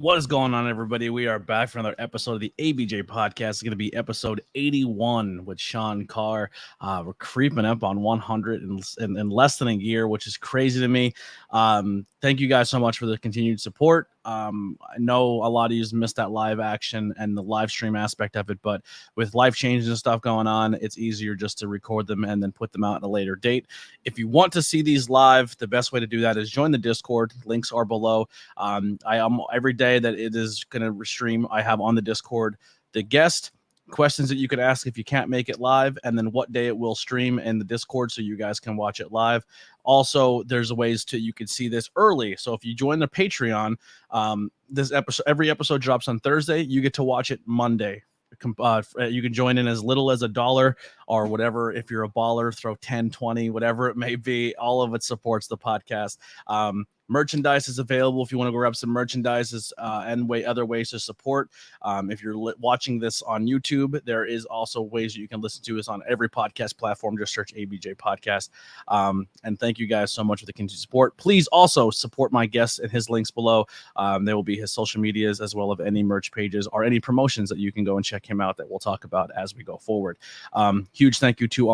What is going on, everybody? We are back for another episode of the ABJ Podcast. It's going to be episode 81 with Sean Carr. We're creeping up on 100 in less than a year, which is crazy to me. Thank you guys so much for the continued support. I know a lot of you missed that live action and the live stream aspect of it, but with life changes and stuff going on, it's easier just to record them and then put them out at a later date. If you want to see these live, the best way to do that is join the Discord. Links are below. I am every day that it is going to stream, I have on the Discord the guest questions that you could ask if you can't make it live, and then what day it will stream in the Discord so you guys can watch it live. Also, there's ways to you can see this early. So if you join the Patreon, this episode, every episode drops on Thursday. You get to watch it Monday. You can join in as little as $1 or whatever. If you're a baller, throw 10, 20, whatever it may be. All of it supports the podcast. Merchandise is available if you want to grab some merchandise and other ways to support. If you're watching this on YouTube, there is also ways that you can listen to us on every podcast platform. Just search ABJ Podcast. And thank you guys so much for the continued support. Please also support my guest and his links below. There will be his social medias as well as any merch pages or any promotions that you can go and check him out that we'll talk about as we go forward. Huge thank you to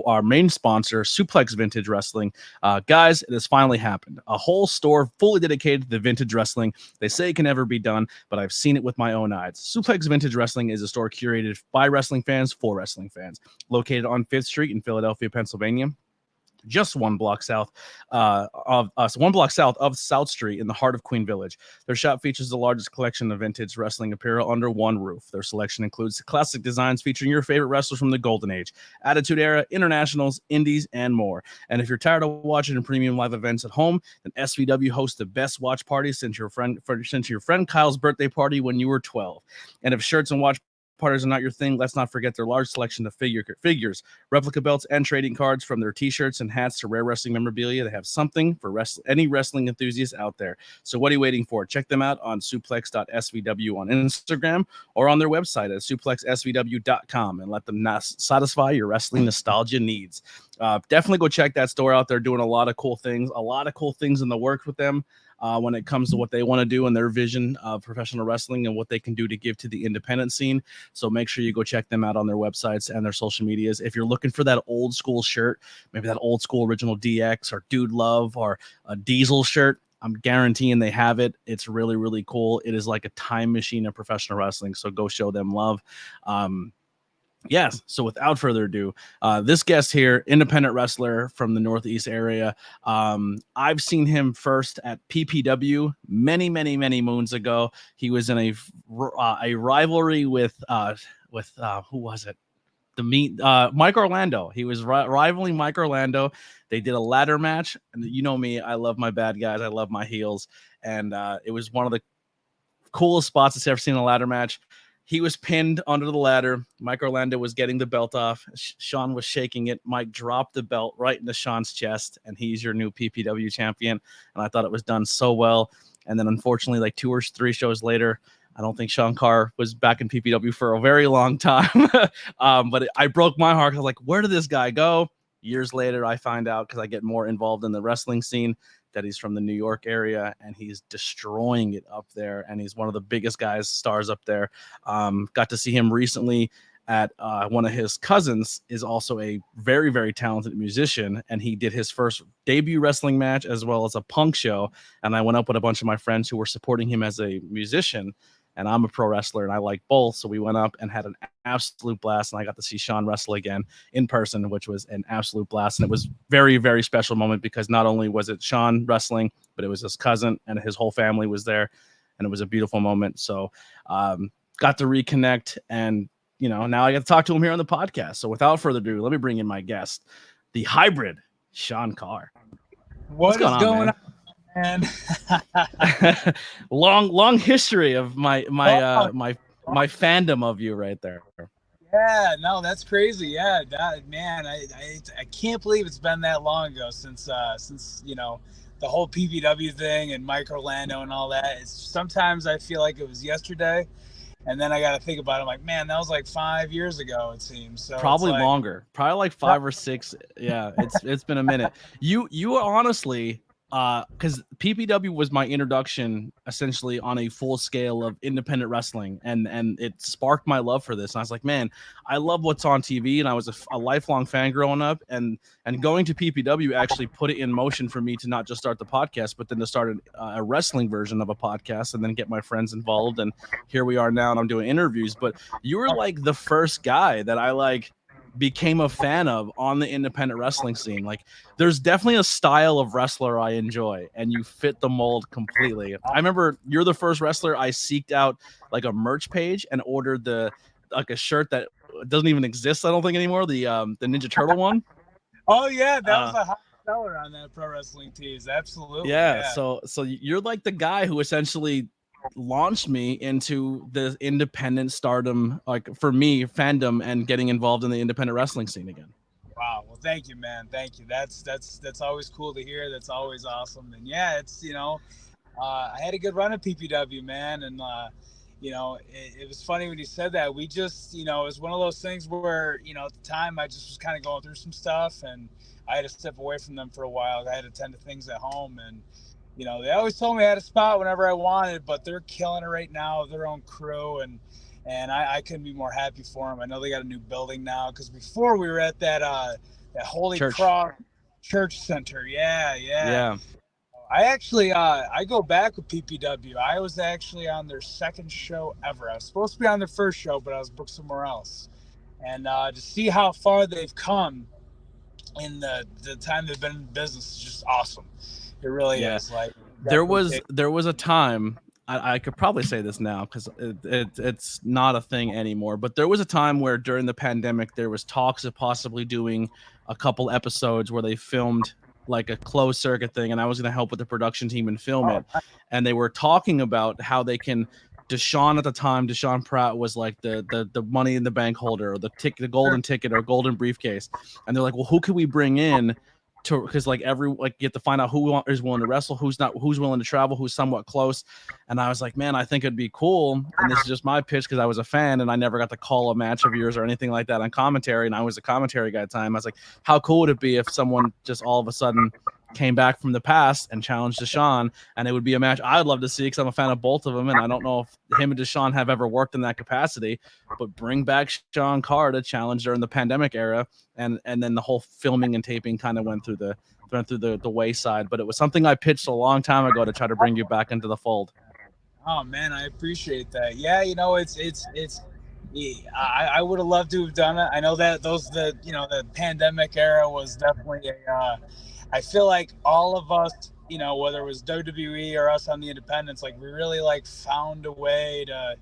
our main sponsor, Suplex Vintage Wrestling. Guys, it has finally happened. A whole store fully dedicated to the vintage wrestling. They say it can never be done, but I've seen it with my own eyes. Suplex Vintage Wrestling is a store curated by wrestling fans for wrestling fans, located on 5th Street in Philadelphia, Pennsylvania. Just one block south of South Street in the heart of Queen Village. Their shop features the largest collection of vintage wrestling apparel under one roof. Their selection includes classic designs featuring your favorite wrestlers from the Golden Age, Attitude Era, Internationals, Indies, and more. And if you're tired of watching premium live events at home, then SVW hosts the best watch party since your friend Kyle's birthday party when you were 12. And if shirts and watch parties are not your thing, let's not forget their large selection of figures, replica belts, and trading cards. From their t-shirts and hats to rare wrestling memorabilia, they have something for any wrestling enthusiast out there. So what are you waiting for? Check them out on suplex.svw on Instagram or on their website at suplexsvw.com and let them satisfy your wrestling nostalgia needs. Definitely go check that store out. They're doing a lot of cool things in the works with them. When it comes to what they want to do and their vision of professional wrestling and what they can do to give to the independent scene. So make sure you go check them out on their websites and their social medias. If you're looking for that old school shirt, maybe that old school original DX or Dude Love or a Diesel shirt, I'm guaranteeing they have it. It's really, really cool. It is like a time machine of professional wrestling. So go show them love. Yes. So without further ado, this guest here, independent wrestler from the Northeast area. I've seen him first at PPW many, many, many moons ago. He was in a rivalry with who was it? Mike Orlando. He was rivaling Mike Orlando. They did a ladder match, and you know me, I love my bad guys. I love my heels, and it was one of the coolest spots I've ever seen in a ladder match. He was pinned under the ladder. Mike Orlando was getting the belt off. Sean was shaking it. Mike dropped the belt right into Sean's chest, and he's your new PPW champion. And I thought it was done so well. And then, unfortunately, like 2 or 3 shows later, I don't think Sean Carr was back in PPW for a very long time. But I broke my heart. I was like, where did this guy go? Years later, I find out because I get more involved in the wrestling scene that he's from the New York area and he's destroying it up there. And he's one of the biggest stars up there. Got to see him recently at one of his cousins is also a very, very talented musician. And he did his first debut wrestling match as well as a punk show. And I went up with a bunch of my friends who were supporting him as a musician. And I'm a pro wrestler and I like both. So we went up and had an absolute blast. And I got to see Sean wrestle again in person, which was an absolute blast. And it was very, very special moment because not only was it Sean wrestling, but it was his cousin and his whole family was there. And it was a beautiful moment. So got to reconnect. And, you know, now I get to talk to him here on the podcast. So without further ado, let me bring in my guest, the hybrid Sean Carr. What's going on? And long history of my fandom of you right there. Yeah, no, that's crazy. Yeah, man, I can't believe it's been that long ago since you know the whole PPW thing and Mike Orlando and all that. Sometimes I feel like it was yesterday, and then I got to think about it. I'm like, man, that was like 5 years ago. It seems so. Probably longer. Probably like 5 or 6. Yeah, it's been a minute. You are honestly because PPW was my introduction essentially on a full scale of independent wrestling, and it sparked my love for this. And I was like, man, I love what's on TV, and I was a lifelong fan growing up, and going to PPW actually put it in motion for me to not just start the podcast, but then to start a wrestling version of a podcast, and then get my friends involved. And here we are now, and I'm doing interviews. But you were like the first guy that I like became a fan of on the independent wrestling scene. Like, there's definitely a style of wrestler I enjoy, and you fit the mold completely. I remember you're the first wrestler I seeked out like a merch page and ordered like a shirt that doesn't even exist, I don't think, anymore, the Ninja Turtle one. Oh yeah, that was a hot seller on that Pro Wrestling Tees. Absolutely. Yeah. So you're like the guy who essentially launched me into the independent stardom, like for me, fandom, and getting involved in the independent wrestling scene again. Wow. Well, thank you, man. Thank you. That's always cool to hear. That's always awesome. And yeah, it's, I had a good run at PPW, man. And, it was funny when you said that. We just, it was one of those things where, at the time I just was kind of going through some stuff, and I had to step away from them for a while. I had to attend to things at home, and they always told me I had a spot whenever I wanted, but they're killing it right now, their own crew, and I couldn't be more happy for them. I know they got a new building now, because before we were at that Holy Cross Church Center. Yeah. I actually I go back with PPW. I was actually on their second show ever. I was supposed to be on their first show, but I was booked somewhere else. And to see how far they've come in the time they've been in business is just awesome. It really is. Like, there was a time, I could probably say this now because it's not a thing anymore, but there was a time where during the pandemic there was talks of possibly doing a couple episodes where they filmed like a closed circuit thing, and I was going to help with the production team and film it. And they were talking about how they can. Deshaun at the time, Deshaun Pratt was like the money in the bank holder, or the golden ticket or golden briefcase, and they're like, well, who can we bring in? Because you have to find out who is willing to wrestle, who's not, who's willing to travel, who's somewhat close. And I was like, man, I think it'd be cool. And this is just my pitch because I was a fan and I never got to call a match of yours or anything like that on commentary. And I was a commentary guy at the time. I was like, how cool would it be if someone just all of a sudden came back from the past and challenged Deshaun, and it would be a match I'd love to see because I'm a fan of both of them, and I don't know if him and Deshaun have ever worked in that capacity, but bring back Sean Carr to challenge during the pandemic era, and then the whole filming and taping kind of went through the wayside. But it was something I pitched a long time ago to try to bring you back into the fold. Oh man, I appreciate that. Yeah, I would have loved to have done it. I know that the pandemic era was definitely I feel like all of us, whether it was WWE or us on the independents, like we really found a way to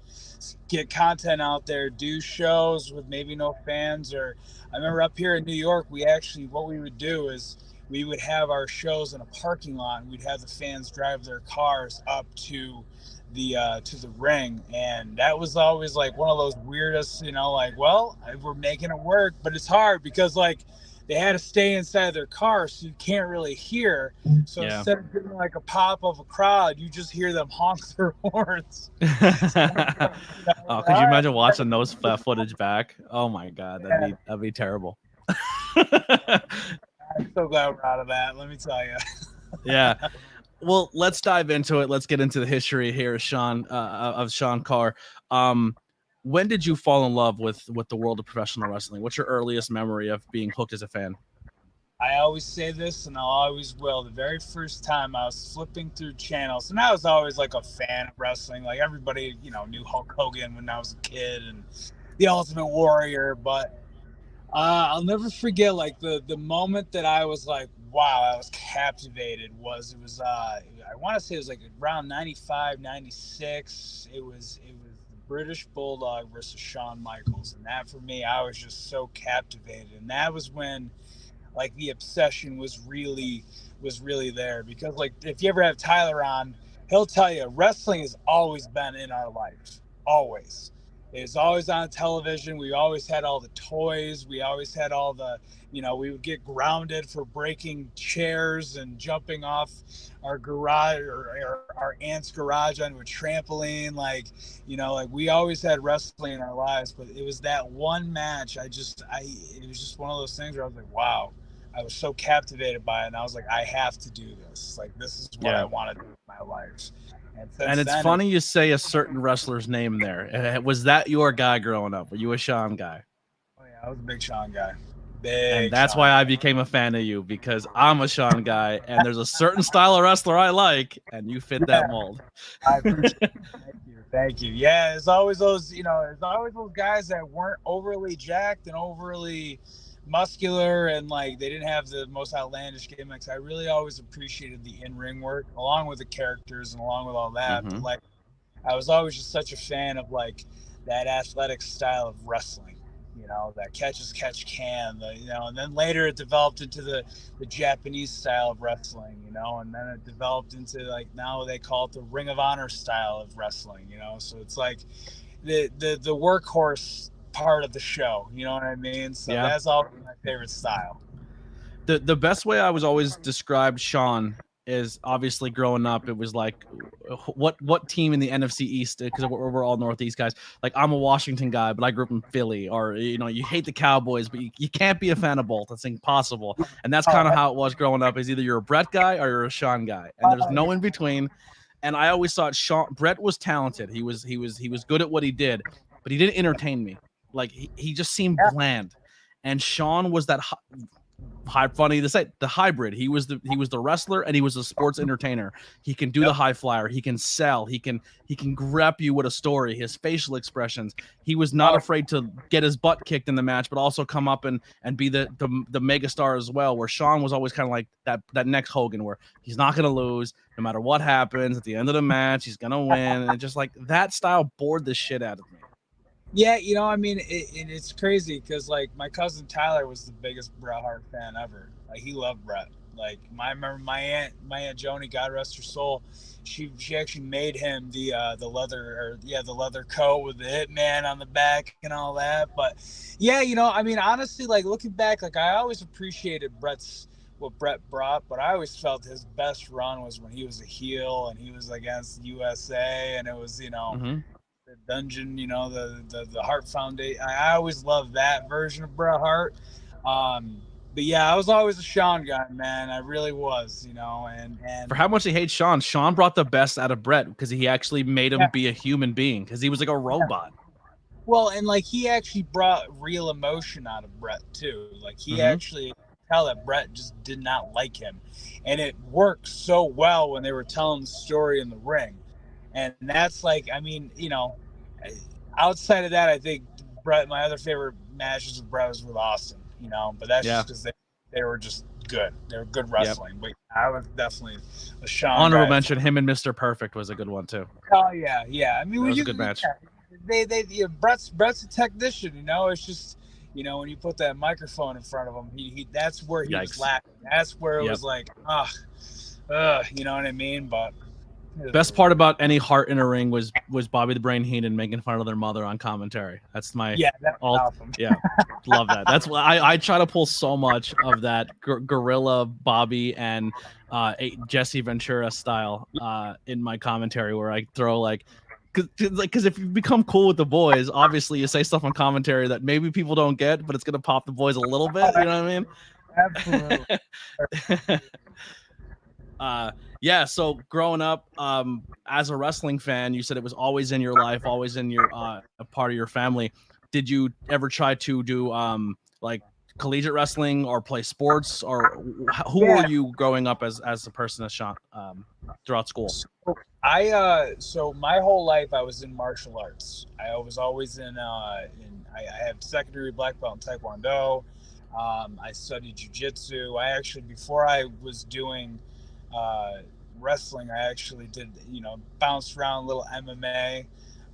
get content out there, do shows with maybe no fans. Or I remember up here in New York, what we would do is we would have our shows in a parking lot, and we'd have the fans drive their cars up to the ring. And that was always like one of those weirdest, well, we're making it work, but it's hard because they had to stay inside their car, so you can't really hear. So instead of getting like a pop of a crowd, you just hear them honk their horns. Could you imagine watching those footage back? Oh my God, that'd be terrible. I'm so glad we're out of that, let me tell you. Yeah. Well, let's dive into it. Let's get into the history here, Sean, of Sean Carr. When did you fall in love with the world of professional wrestling? What's your earliest memory of being hooked as a fan? I always say this, and I always will. The very first time I was flipping through channels, and I was always like a fan of wrestling. Like everybody, knew Hulk Hogan when I was a kid and the Ultimate Warrior. But I'll never forget the moment that I was like, wow, I was captivated. I want to say it was around 95, 96. It was British Bulldog versus Shawn Michaels, and that for me, I was just so captivated. And that was when the obsession was really there, because if you ever have Tyler on, he'll tell you wrestling has always been in our life. Always. It's always on television. We always had all the toys. We always had all the, we would get grounded for breaking chairs and jumping off our garage or our aunt's garage onto a trampoline. We always had wrestling in our lives. But it was that one match. It was just one of those things where I was like, wow, I was so captivated by it, and I was like, I have to do this. Like, this is what I want to do with my life. And it's funny you say a certain wrestler's name there. Was that your guy growing up? Were you a Sean guy? Oh yeah, I was a big Sean guy. And that's why I became a fan of you, because I'm a Sean guy, and there's a certain style of wrestler I like, and you fit that mold. I appreciate it. Thank you. Yeah, it's always those, guys that weren't overly jacked and overly muscular, and like they didn't have the most outlandish gimmicks. I really always appreciated the in-ring work, along with the characters and along with all that. But like, I was always just such a fan of like that athletic style of wrestling. That catch as catch can, and then later it developed into the Japanese style of wrestling, and then it developed into like now they call it the Ring of Honor style of wrestling, so it's like the workhorse part of the show, you know what I mean? So that's all my favorite style. The best way I was always described Sean is, obviously growing up, it was like, what team in the NFC East, because we're all Northeast guys. Like, I'm a Washington guy, but I grew up in Philly. Or you hate the Cowboys, but you can't be a fan of both. That's impossible. And that's kind of how it was growing up. Is either you're a Brett guy or you're a Sean guy, and there's no in between. And I always thought Brett was talented. He was good at what he did, but he didn't entertain me. Like, he just seemed bland. And Sean was that funny to say, the hybrid. He was the wrestler, and he was a sports entertainer. He can do the high flyer. He can sell. He can grab you with a story. His facial expressions. He was not afraid to get his butt kicked in the match, but also come up and be the mega star as well. Where Sean was always kind of like that next Hogan, where he's not going to lose no matter what happens. At the end of the match, he's going to win. And just like that style bored the shit out of me. Yeah, I mean, it's crazy because like my cousin Tyler was the biggest Bret Hart fan ever. Like, he loved Bret. Like, I remember my aunt Joni, God rest her soul, she actually made him the leather coat with the Hitman on the back and all that. But yeah, I mean, honestly, like looking back, like I always appreciated what Bret brought, but I always felt his best run was when he was a heel and he was against USA, and it was the dungeon, the Hart Foundation. I always loved that version of Bret Hart. But yeah, I was always a Sean guy, man. I really was, and for how much he hates Sean brought the best out of Bret, because he actually made him be a human being, because he was like a robot. Well, and like he actually brought real emotion out of Bret too. Like he actually tell that Bret just did not like him, and it worked so well when they were telling the story in the ring. And that's like, I mean, outside of that, I think Bret, my other favorite matches with Bret was with Austin, but that's just because they were just good. They were good wrestling. But I was definitely a Sean. Honorable mention, him and Mr. Perfect was a good one too. Oh yeah. I mean, it was a good match. Bret's a technician, It's just, when you put that microphone in front of him, he that's where he was lacking. That's where it was like, you know what I mean? But best part about any Hart in a ring was Bobby the Brain Heenan making fun of their mother on commentary. That's my awesome. Yeah, love that. That's why I try to pull so much of that gorilla Bobby and Jesse Ventura style in my commentary, where I throw like, because if you become cool with the boys, obviously you say stuff on commentary that maybe people don't get, but it's gonna pop the boys a little bit. You know what I mean? Absolutely. Yeah, so growing up as a wrestling fan, you said it was always in your life, always in your a part of your family. Did you ever try to do like collegiate wrestling or play sports, or who were you growing up as a person that shot throughout school? So my whole life I was in martial arts. I was always I have secondary black belt in Taekwondo. I studied jiu-jitsu. I actually, before I was doing wrestling, I actually did, bounced around a little MMA.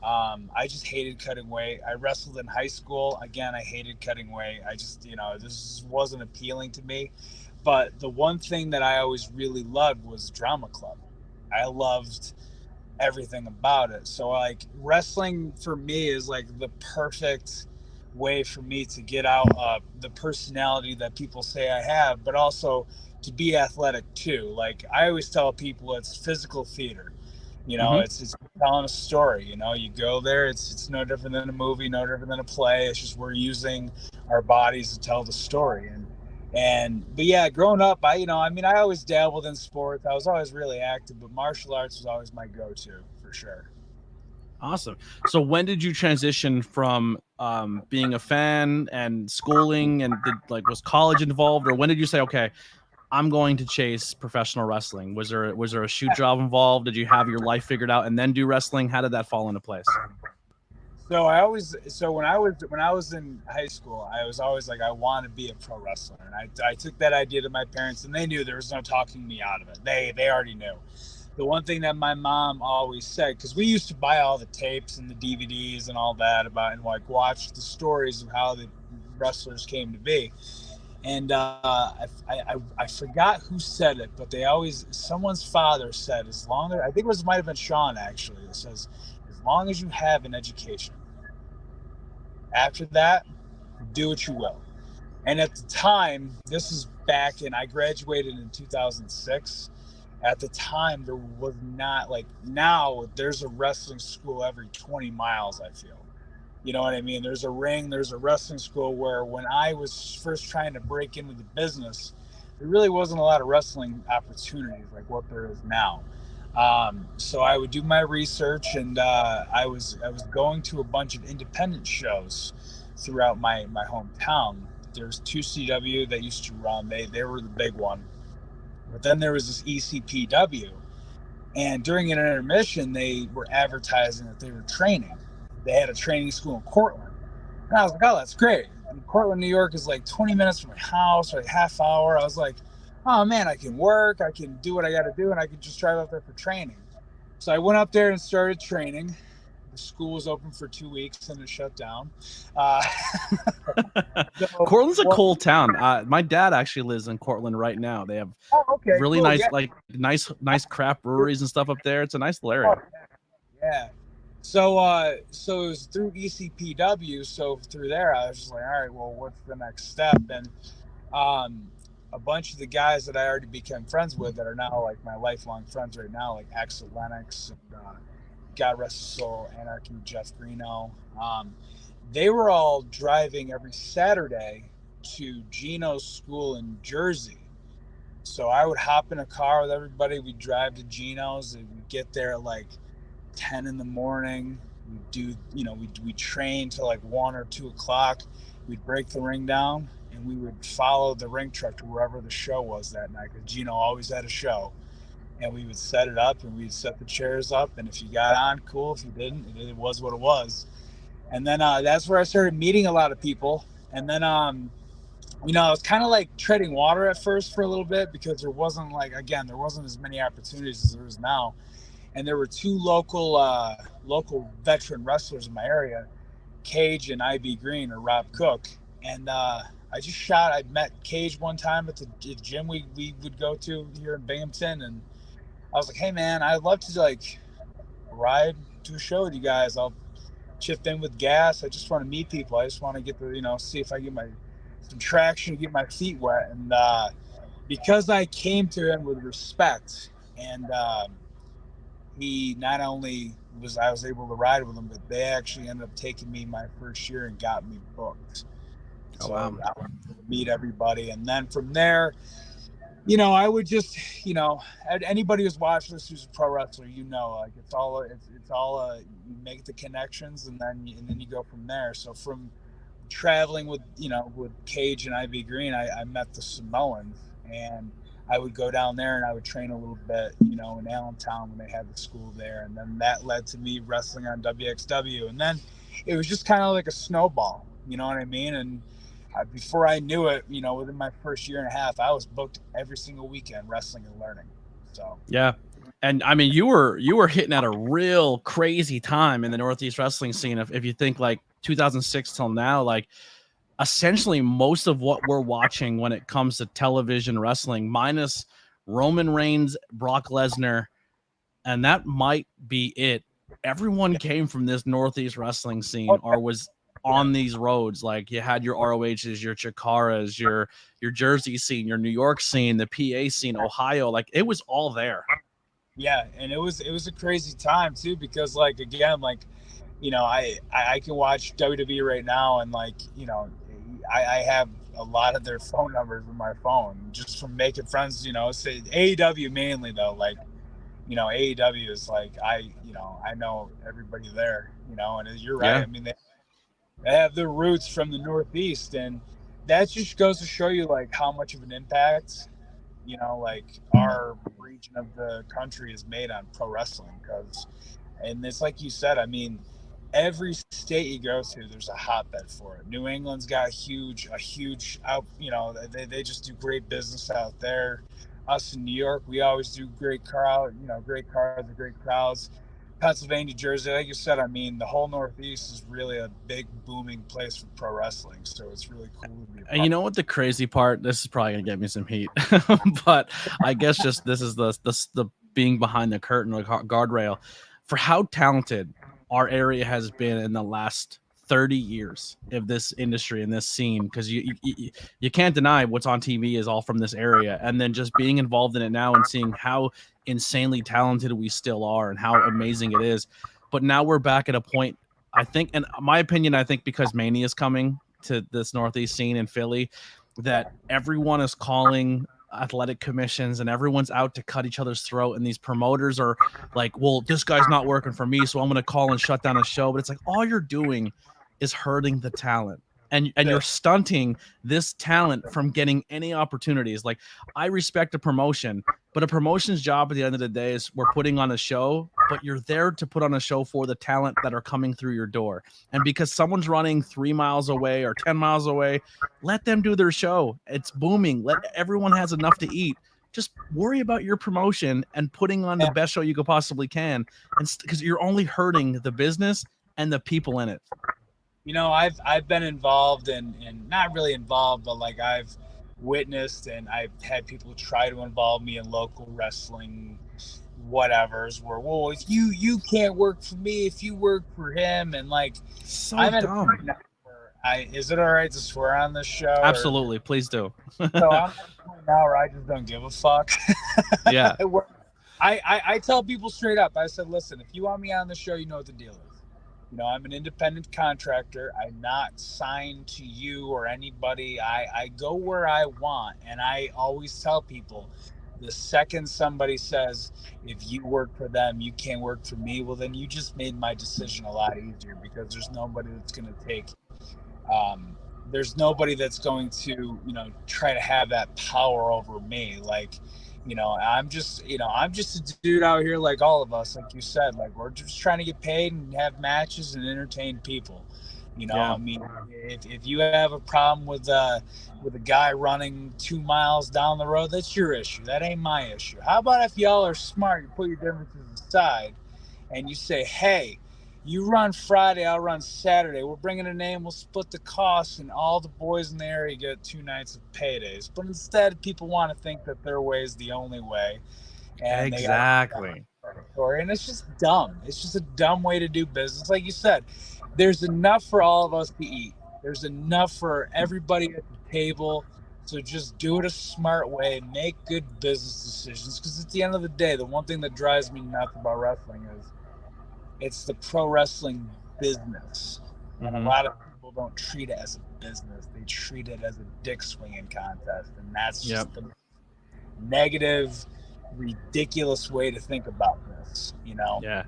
I just hated cutting weight. I wrestled in high school. Again, I hated cutting weight. I just, this wasn't appealing to me. But the one thing that I always really loved was drama club. I loved everything about it. So like wrestling for me is like the perfect way for me to get out the personality that people say I have, but also to be athletic too. Like I always tell people, it's physical theater. It's telling a story. You go there, it's no different than a movie, no different than a play. It's just we're using our bodies to tell the story. But yeah, growing up, I always dabbled in sports. I was always really active, but martial arts was always my go-to for sure. Awesome. So when did you transition from being a fan and schooling, and was college involved, or when did you say, okay, I'm going to chase professional wrestling? Was there a shoot job involved? Did you have your life figured out and then do wrestling? How did that fall into place? So when I was in high school, I was always like, I want to be a pro wrestler, and I took that idea to my parents, and they knew there was no talking me out of it. They already knew. The one thing that my mom always said, because we used to buy all the tapes and the DVDs and all that about, and like watch the stories of how the wrestlers came to be. And I forgot who said it, but someone's father said, I think might have been Sean actually, it says, as long as you have an education, after that, do what you will. And at the time, this is I graduated in 2006. At the time, there was not, like now, there's a wrestling school every 20 miles, I feel. You know what I mean? There's a ring, there's a wrestling school, where when I was first trying to break into the business, there really wasn't a lot of wrestling opportunities like what there is now. So I would do my research, and I was going to a bunch of independent shows throughout my hometown. There's 2CW that used to run. They were the big one. But then there was this ECPW, and during an intermission, they were advertising that they were training. They had a training school in Cortland. And I was like, oh, that's great. And Cortland, New York is like 20 minutes from my house, or like half hour. I was like, oh man, I can work, I can do what I got to do, and I can just drive up there for training. So I went up there and started training. The school was open for 2 weeks and it shut down. Cortland's a cool town. My dad actually lives in Cortland right now. They have really cool, nice craft breweries and stuff up there. It's a nice little area. Yeah. So it was through ECPW. So through there, I was just like, all right, well, what's the next step? And a bunch of the guys that I already became friends with that are now like my lifelong friends right now, like Axel Lennox and God rest his soul, Anarchy, Jeff Greeno. They were all driving every Saturday to Gino's school in Jersey. So I would hop in a car with everybody. We'd drive to Gino's, and we'd get there at like 10 in the morning. We'd train till like 1 or 2 o'clock. We'd break the ring down, and we would follow the ring truck to wherever the show was that night, because Gino always had a show. And we would set it up, and we'd set the chairs up. And if you got on, cool. If you didn't, it was what it was. And then that's where I started meeting a lot of people. And then, I was kind of like treading water at first for a little bit, because there wasn't as many opportunities as there is now. And there were 2 local veteran wrestlers in my area, Cage and IB Green, or Rob Cook. And I met Cage one time at the gym we would go to here in Binghamton, and I was like, hey man, I'd love to like ride to a show with you guys. I'll chip in with gas. I just want to meet people. I just want to get to, see if I get some traction, get my feet wet. And because I came to him with respect, and he not only I was able to ride with him, but they actually ended up taking me my first year and got me booked. Oh, wow. So I would meet everybody. And then from there, I would just, anybody who's watched this who's a pro wrestler, like it's all you make the connections, and then you go from there. So from traveling with Cage and IB Green, I met the Samoans, and I would go down there and I would train a little bit, in Allentown when they had the school there. And then that led to me wrestling on WXW. And then it was just kind of like a snowball, you know what I mean? And before I knew it, within my first year and a half, I was booked every single weekend wrestling and learning. So yeah. And I mean, you were hitting at a real crazy time in the Northeast wrestling scene. If you think like 2006 till now, like essentially most of what we're watching when it comes to television wrestling, minus Roman Reigns, Brock Lesnar, and that might be it. Everyone came from this Northeast wrestling scene or was on these roads. Like you had your ROHs, your Chikaras, your Jersey scene, your New York scene, the PA scene, Ohio. Like it was all there. Yeah, and it was a crazy time too, because like again, like I can watch WWE right now, and like I have a lot of their phone numbers in my phone just from making friends, say AEW mainly though. Like, AEW is like, I know everybody there, and you're right. Yeah. I mean, they have their roots from the Northeast, and that just goes to show you like how much of an impact, like our region of the country is made on pro wrestling. And it's like you said, I mean, every state you go to, there's a hotbed for it. New England's got a huge out, they just do great business out there. Us in New York, we always do great cars and great crowds. Pennsylvania, Jersey, like you said, I mean, the whole Northeast is really a big booming place for pro wrestling. So it's really cool to be a part. And you know what the crazy part? This is probably gonna get me some heat, but I guess just this is the being behind the curtain, like guardrail, for how talented our area has been in the last 30 years of this industry and this scene, because you can't deny what's on TV is all from this area, and then just being involved in it now and seeing how insanely talented we still are and how amazing it is. But now we're back at a point, I think, in my opinion, I think because Mania is coming to this Northeast scene in Philly, that everyone is calling athletic commissions and everyone's out to cut each other's throat, and these promoters are like, well, this guy's not working for me, so I'm going to call and shut down a show. But it's like, all you're doing is hurting the talent, and you're stunting this talent from getting any opportunities. Like, I respect a promotion, but a promotion's job at the end of the day is we're putting on a show, but you're there to put on a show for the talent that are coming through your door. And because someone's running 3 miles away or 10 miles away, let them do their show. It's booming. Everyone has enough to eat. Just worry about your promotion and putting on the best show you could possibly can, and because you're only hurting the business and the people in it. I've been involved and not really involved, but like I've witnessed and I've had people try to involve me in local wrestling whatevers where, well, if you can't work for me, if you work for him, and like, so I'm at dumb. a point now where is it all right to swear on this show? Absolutely, please do. So I'm at a point now where I just don't give a fuck. Yeah. I tell people straight up, I said, listen, if you want me on the show, you know what the deal is. I'm an independent contractor. I'm not signed to you or anybody. I go where I want. And I always tell people, the second somebody says, if you work for them, you can't work for me, well, then you just made my decision a lot easier, because there's nobody that's going to take, there's nobody that's going to, try to have that power over me. Like, I'm just a dude out here like all of us, like you said, like we're just trying to get paid and have matches and entertain people. I mean, if you have a problem with a guy running 2 miles down the road, that's your issue. That ain't my issue. How about if y'all are smart, you put your differences aside and you say, hey, you run Friday, I'll run Saturday. We're bringing a name, we'll split the costs, and all the boys in the area get 2 nights of paydays. But instead, people want to think that their way is the only way. And exactly. And it's just dumb. It's just a dumb way to do business. Like you said, there's enough for all of us to eat. There's enough for everybody at the table. So just do it a smart way, make good business decisions. Because at the end of the day, the one thing that drives me nuts about wrestling is it's the pro wrestling business. And a lot of people don't treat it as a business. They treat it as a dick swinging contest. And that's just the negative, ridiculous way to think about this, Yeah.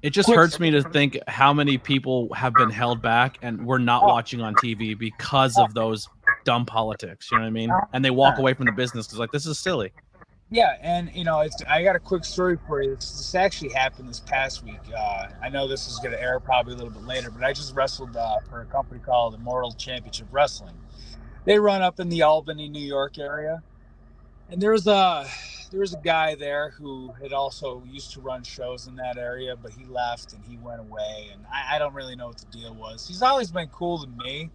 It just hurts me to think how many people have been held back and we're not watching on TV because of those dumb politics. You know what I mean? And they walk away from the business because, like, this is silly. Yeah, and I got a quick story for you. This actually happened this past week. I know this is going to air probably a little bit later, but I just wrestled for a company called Immortal Championship Wrestling. They run up in the Albany, New York area, and there was a guy there who had also used to run shows in that area, but he left and he went away, and I don't really know what the deal was. He's always been cool to me.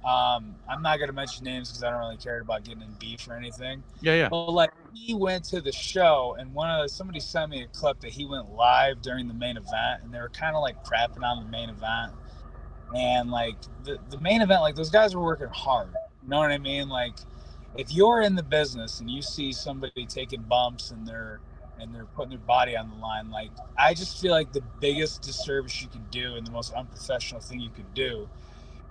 I'm not going to mention names because I don't really care about getting in beef or anything. Yeah. But like, he went to the show, and somebody sent me a clip that he went live during the main event, and they were kind of like crapping on the main event. And like the main event, like those guys were working hard. You know what I mean? Like, if you're in the business and you see somebody taking bumps and they're putting their body on the line, like, I just feel like the biggest disservice you could do and the most unprofessional thing you could do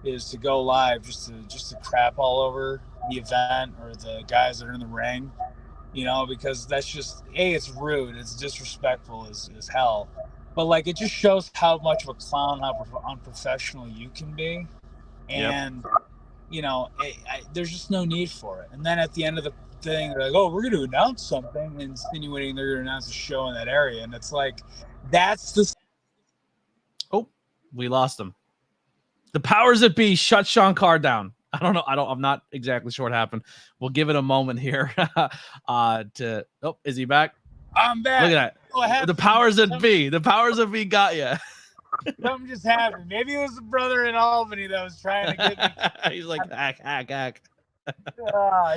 is to go live just to crap all over the event or the guys that are in the ring, because that's just it's rude, it's disrespectful as hell. But like it just shows how much of a clown, how unprofessional you can be, and there's just no need for it. And then at the end of the thing, they're like, "Oh, we're going to announce something," insinuating they're going to announce a show in that area, and it's like that's the. Oh, we lost him. The powers that be shut Sean Carr down. I don't know. I'm not exactly sure what happened. We'll give it a moment here. Is he back? I'm back. Look at that. The powers that be. The powers that be got you. Something just happened. Maybe it was the brother in Albany that was trying to get me. He's like, hack.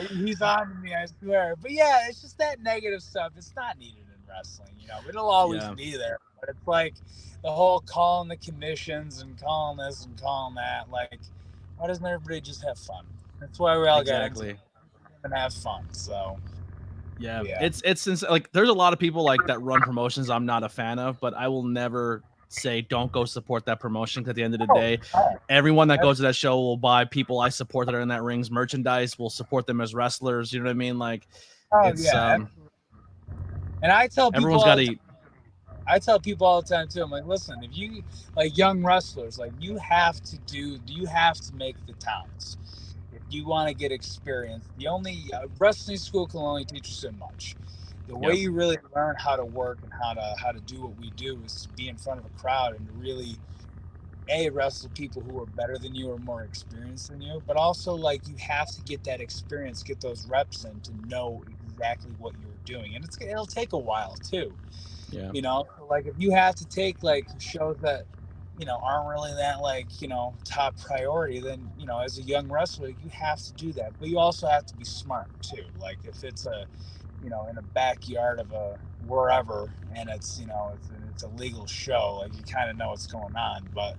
He's on to me, I swear. But yeah, it's just that negative stuff. It's not needed in wrestling. It'll always be there. But it's like the whole calling the commissions and calling this and calling that. Like, why doesn't everybody just have fun? That's why we all got to and have fun. So. Yeah, it's like there's a lot of people like that run promotions I'm not a fan of, but I will never say don't go support that promotion, because at the end of the day, everyone that goes to that show will buy people I support that are in that ring's merchandise, will support them as wrestlers. You know what I mean? Like, and I tell people everyone's got to eat. I tell people all the time too. I'm like, listen, if you like young wrestlers, like you have to make the towns. If you want to get experience, the only wrestling school can only teach you so much. The way you really learn how to work and how to do what we do is to be in front of a crowd and to really wrestle people who are better than you or more experienced than you. But also, like, you have to get that experience, get those reps in to know exactly what you're doing, and it'll take a while too. Yeah. Like if you have to take like shows that aren't really that like top priority, then as a young wrestler you have to do that. But you also have to be smart too. Like if it's a in a backyard of a wherever and it's it's a legal show, like you kind of know what's going on. But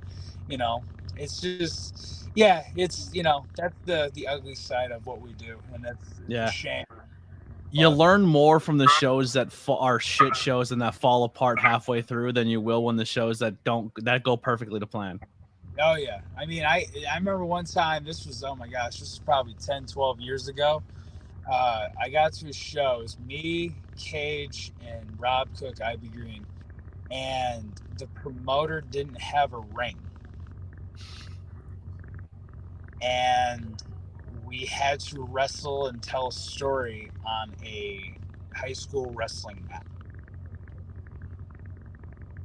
it's just it's that's the ugly side of what we do, and that's a shame. You learn more from the shows that are shit shows and that fall apart halfway through than you will when the shows that go perfectly to plan. Oh yeah. I mean, I remember one time, this was probably 10, 12 years ago. I got to a show. It was me, Cage, and Rob Cook, Ivy Green, and the promoter didn't have a ring. And we had to wrestle and tell a story on a high school wrestling map.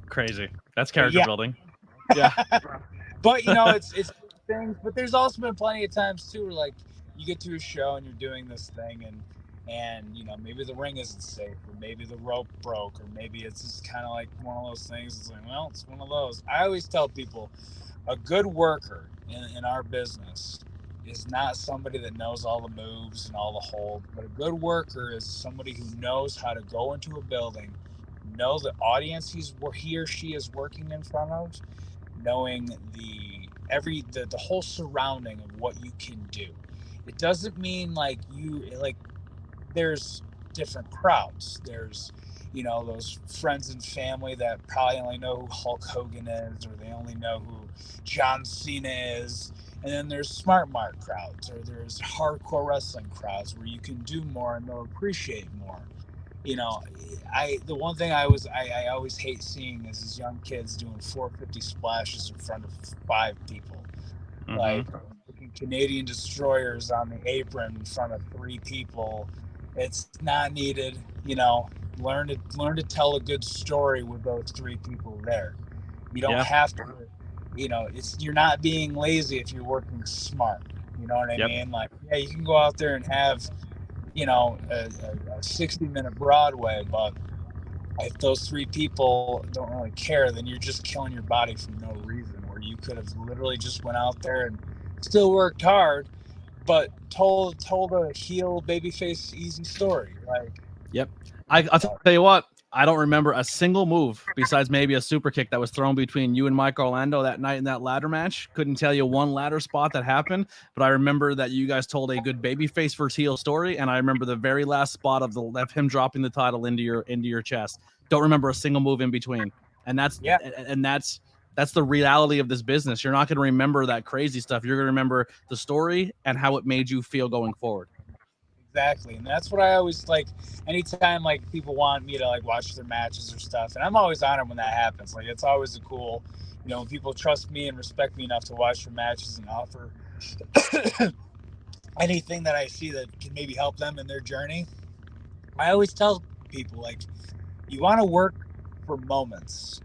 Crazy. That's character building. Yeah. But it's things. But there's also been plenty of times too where like you get to a show and you're doing this thing and maybe the ring isn't safe, or maybe the rope broke, or maybe it's just kind of like one of those things. It's like, well, it's one of those. I always tell people, a good worker in our business is not somebody that knows all the moves and all the holds, but a good worker is somebody who knows how to go into a building, know the audience he or she is working in front of, knowing the whole surrounding of what you can do. It doesn't mean there's different crowds. There's those friends and family that probably only know who Hulk Hogan is, or they only know who John Cena is. And then there's smart mark crowds, or there's hardcore wrestling crowds where you can do more and they'll appreciate more. The one thing I always hate seeing is these young kids doing 450 splashes in front of 5 people. Mm-hmm. Like Canadian destroyers on the apron in front of 3 people. It's not needed. Learn to tell a good story with those 3 people there. You don't have to. You're not being lazy if you're working smart. You know what I mean? Like, you can go out there and have, a 60-minute Broadway, but if those 3 people don't really care, then you're just killing your body for no reason. Where you could have literally just went out there and still worked hard, but told a heel babyface easy story. Like, I'll tell you what. I don't remember a single move besides maybe a super kick that was thrown between you and Mike Orlando that night in that ladder match. Couldn't tell you one ladder spot that happened, but I remember that you guys told a good babyface versus heel story, and I remember the very last spot of him dropping the title into your chest. Don't remember a single move in between, and that's that's the reality of this business. You're not going to remember that crazy stuff. You're going to remember the story and how it made you feel going forward. Exactly. And that's what I always like. Anytime like people want me to like watch their matches or stuff, and I'm always honored when that happens. Like it's always a cool, when people trust me and respect me enough to watch their matches and offer anything that I see that can maybe help them in their journey. I always tell people, like, you want to work for moments,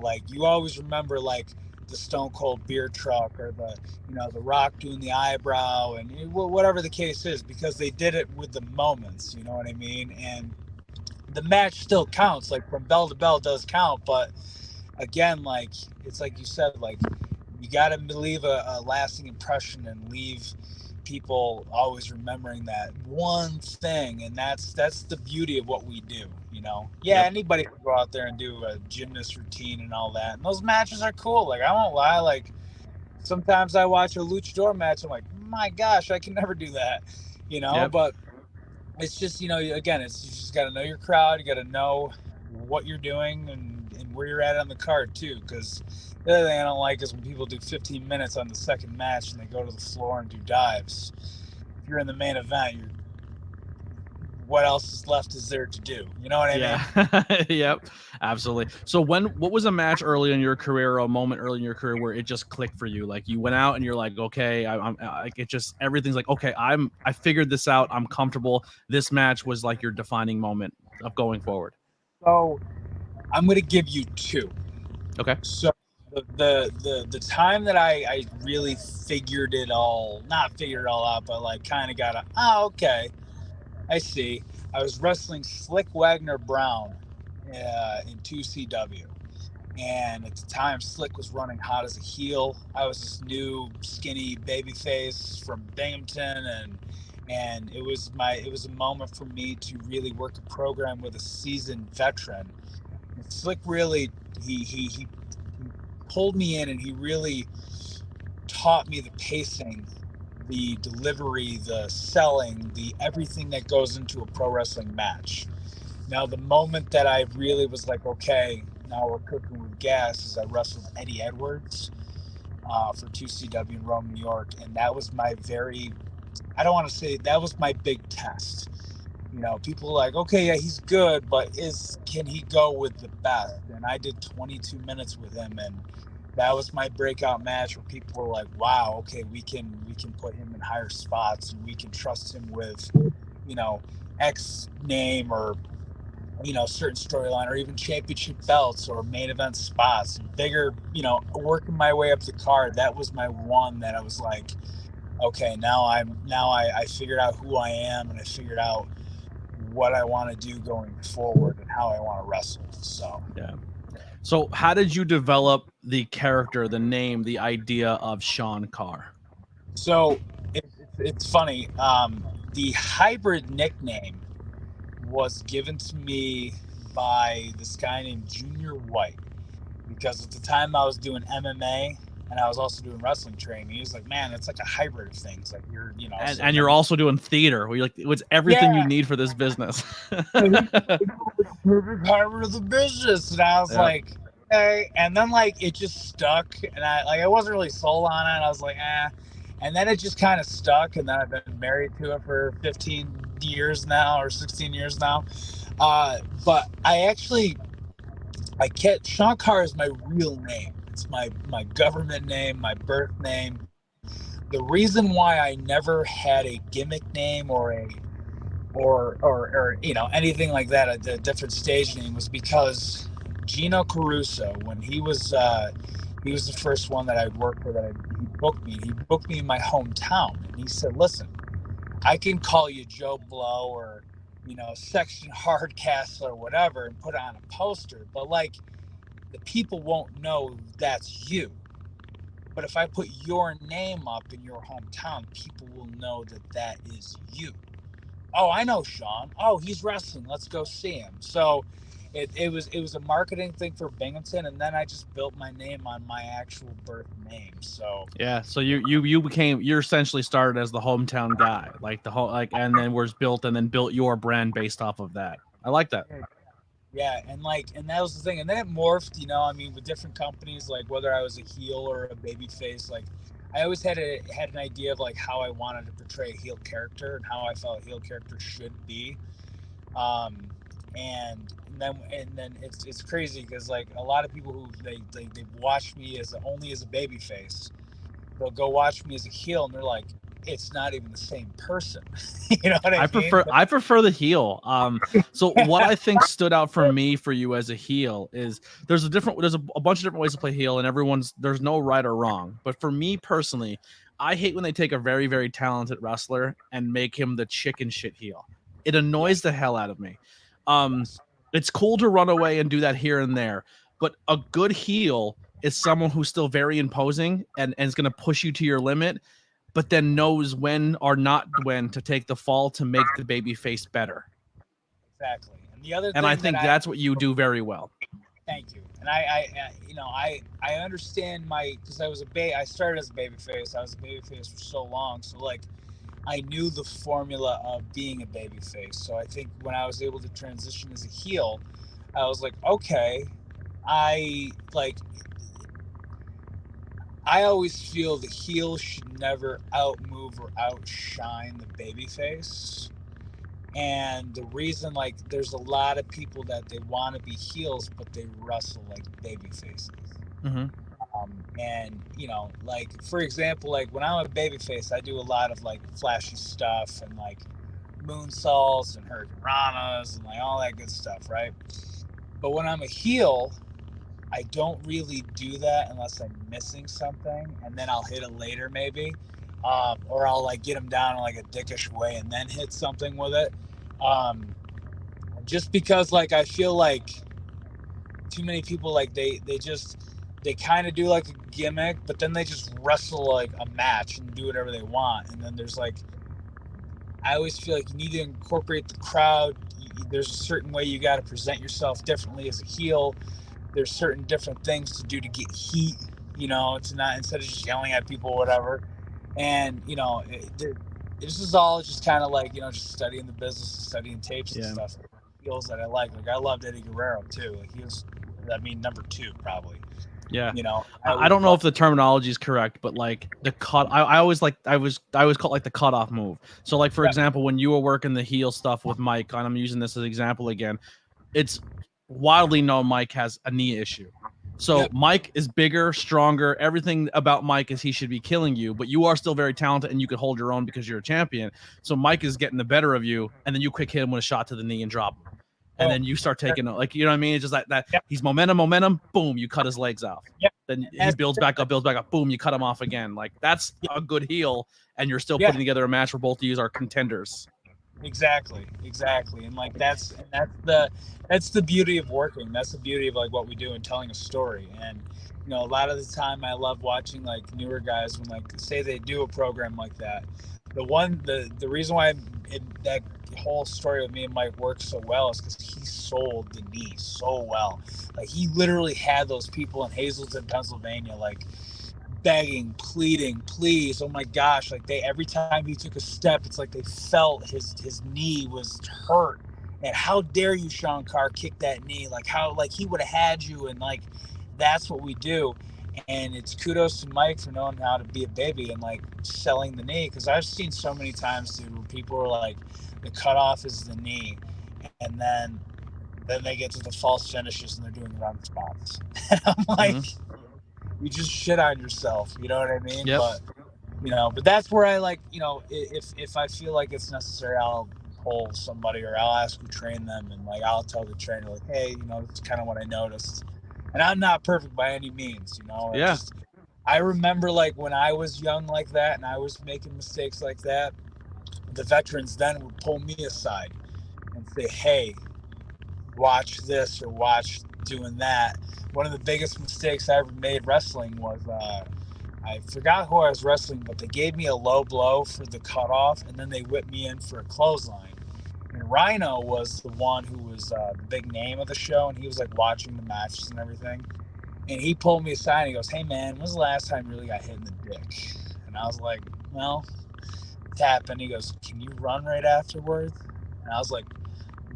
like you always remember like the Stone Cold beer truck or the Rock doing the eyebrow and whatever the case is, because they did it with the moments, you know what I mean? And the match still counts, like from bell to bell does count. But again, like, it's like you said, like you got to leave a lasting impression and leave people always remembering that one thing. And that's the beauty of what we do. Yep. Anybody can go out there and do a gymnast routine and all that, and those matches are cool. Like I won't lie, like sometimes I watch a luchador match, I'm like, my gosh, I can never do that, Yep. But it's just, again, you just got to know your crowd. You got to know what you're doing and where you're at on the card too. Because the other thing I don't like is when people do 15 minutes on the second match and they go to the floor and do dives. If you're in the main event, what else is left is there to do? You know what I mean? Yep, absolutely. So what was a match early in your career, or a moment early in your career where it just clicked for you? Like you went out and you're like, okay, it just, everything's like, okay, I figured this out. I'm comfortable. This match was like your defining moment of going forward. So I'm going to give you two. Okay. So the time that I really not figured it all out, but like kind of got okay, I see. I was wrestling Slick Wagner Brown in 2CW. And at the time, Slick was running hot as a heel. I was this new skinny babyface from Binghamton, and it was a moment for me to really work a program with a seasoned veteran. And Slick really he pulled me in, and he really taught me the pacing, the delivery, the selling, the everything that goes into a pro wrestling match. Now, the moment that I really was like, okay, now we're cooking with gas, is I wrestled Eddie Edwards for 2CW in Rome, New York. And that was my that was my big test. People are like, okay, yeah, he's good, but can he go with the best? And I did 22 minutes with him, and that was my breakout match where people were like, wow, okay, we can put him in higher spots, and we can trust him with, X name or, certain storyline, or even championship belts or main event spots, bigger, working my way up the card. That was my one that I was like, okay, now I figured out who I am, and I figured out what I want to do going forward and how I want to wrestle. So, yeah. So how did you develop the character, the name, the idea of Sean Carr? So it's funny. The hybrid nickname was given to me by this guy named Junior White, because at the time I was doing MMA and I was also doing wrestling training. He was like, man, it's like a hybrid of things. Like you're, and you're also doing theater. Where you're like, it's everything you need for this business. Perfect hybrid of the business. And I was like, okay. And then like it just stuck, and I wasn't really sold on it. I was like, and then it just kind of stuck, and then I've been married to it for 15 years now, or 16 years now. But Sean Carr is my real name. It's my government name, my birth name. The reason why I never had a gimmick name or anything like that, a different stage name, was because Gino Caruso, when he was the first one that I'd worked for, he booked me in my hometown, and he said, listen, I can call you Joe Blow or Section Hardcastle or whatever and put it on a poster, but like the people won't know that's you. But if I put your name up in your hometown, people will know that is you. Oh, I know Sean. Oh, he's wrestling. Let's go see him. So it was a marketing thing for Binghamton, and then I just built my name on my actual birth name. So yeah, so you're essentially started as the hometown guy, like and then was built, and then built your brand based off of that. I like that. Yeah, and that was the thing, and then it morphed. I mean, with different companies, like whether I was a heel or a baby face, like I always had an idea of like how I wanted to portray a heel character and how I felt a heel character should be. Um, and then it's crazy because like a lot of people who they watch me as only as a baby face, they'll go watch me as a heel and they're like, it's not even the same person. You know what I mean? I prefer the heel. So what I think stood out for me for you as a heel is there's a bunch of different ways to play heel, and there's no right or wrong. But for me personally, I hate when they take a very, very talented wrestler and make him the chicken shit heel. It annoys the hell out of me. Yes. It's cool to run away and do that here and there, but a good heel is someone who's still very imposing and is going to push you to your limit, but then knows when or not when to take the fall to make the baby face better. Exactly. And the other And I thing that think that's what you do very well. thank you. And I understand because I started as a baby face. I was a baby face for so long. So like, I knew the formula of being a baby face. So I think when I was able to transition as a heel, I was like, okay, I like, I always feel the heel should never outmove or outshine the baby face. And the reason, like, there's a lot of people that they want to be heels, but they wrestle like baby faces. Mm-hmm. And like for example, like when I'm a baby face, I do a lot of like flashy stuff and like moonsaults and hurricanranas and like all that good stuff, right? But when I'm a heel, I don't really do that unless I'm missing something, and then I'll hit it later maybe, or I'll like get them down in like a dickish way and then hit something with it. Just because like I feel like too many people like they kind of do like a gimmick, but then they just wrestle like a match and do whatever they want. And then there's like, I always feel like you need to incorporate the crowd. There's a certain way you got to present yourself differently as a heel. There's certain different things to do to get heat, to not, instead of just yelling at people or whatever. And, this is all just kind of like, just studying the business, studying tapes and stuff. Heels that I like I loved Eddie Guerrero too. Like he was, number 2 probably. Yeah. I don't know if the terminology is correct, but like the cut, I always call it like the cutoff move. So like, for example, when you were working the heel stuff with Mike, and I'm using this as an example again, it's widely known Mike has a knee issue. So Mike is bigger, stronger. Everything about Mike is he should be killing you, but you are still very talented and you could hold your own because you're a champion. So Mike is getting the better of you, and then you quick hit him with a shot to the knee and drop him. And then you start taking, like, you know what I mean? It's just like that. He's momentum, boom, you cut his legs off. Then he builds back up, boom, you cut him off again. Like, that's a good heel, and you're still putting together a match where both of you are contenders. Exactly. And like that's the beauty of working. That's the beauty of like what we do and telling a story. And a lot of the time I love watching like newer guys when like say they do a program like that. The reason why that whole story with me and Mike works so well is because he sold the knee so well. Like he literally had those people in Hazleton, Pennsylvania, like begging, pleading, please, oh my gosh, like every time he took a step, it's like they felt his knee was hurt. And how dare you, Sean Carr, kick that knee? Like how, like he would have had you. And like that's what we do. And it's kudos to Mike for knowing how to be a baby and like selling the knee, because I've seen so many times, dude, where people are like, the cutoff is the knee, and then they get to the false finishes and they're doing run spots. And I'm like, you just shit on yourself, you know what I mean? But but that's where I like, if I feel like it's necessary, I'll pull somebody or I'll ask who trained them, and like I'll tell the trainer like, hey, it's kind of what I noticed. And I'm not perfect by any means, I remember like when I was young like that and I was making mistakes like that, the veterans then would pull me aside and say, hey, watch this or watch doing that. One of the biggest mistakes I ever made wrestling was I forgot who I was wrestling, but they gave me a low blow for the cutoff, and then they whipped me in for a clothesline. And Rhino was the one who was the big name of the show, and he was like watching the matches and everything. And he pulled me aside and he goes, hey man, when's the last time you really got hit in the dick? And I was like, well, tap. And he goes, can you run right afterwards? And I was like,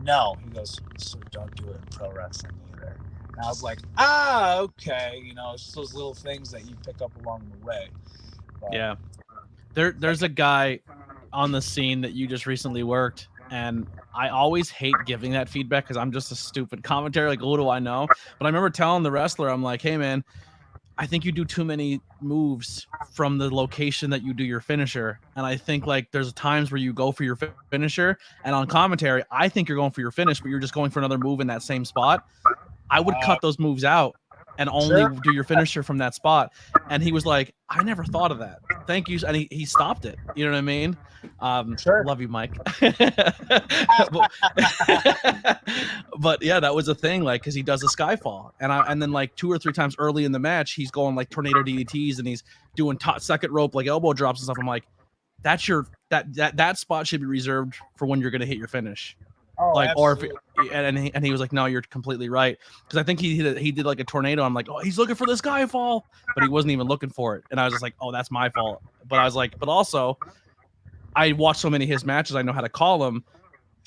no. He goes, so don't do it in pro wrestling either. And I was like, okay. You know, it's just those little things that you pick up along the way. But, yeah. There's a guy on the scene that you just recently worked, and I always hate giving that feedback because I'm just a stupid commentator. Like, what do I know? But I remember telling the wrestler, I'm like, hey, man, I think you do too many moves from the location that you do your finisher. And I think like there's times where you go for your finisher, and on commentary, I think you're going for your finish, but you're just going for another move in that same spot. I would cut those moves out and only do your finisher from that spot. And he was like, I never thought of that. Thank you. And he stopped it. You know what I mean? Love you, Mike. But yeah, that was a thing. Like, cause he does a Skyfall, and then like 2 or 3 times early in the match, he's going like tornado DDTs and he's doing second rope, like elbow drops and stuff. I'm like, that's that spot should be reserved for when you're going to hit your finish. Oh, like, absolutely. or if, and he was like, no, you're completely right. Cause I think he did like a tornado. I'm like, oh, he's looking for this Skyfall, but he wasn't even looking for it. And I was just like, oh, that's my fault. But I was like, but also I watch so many of his matches, I know how to call him.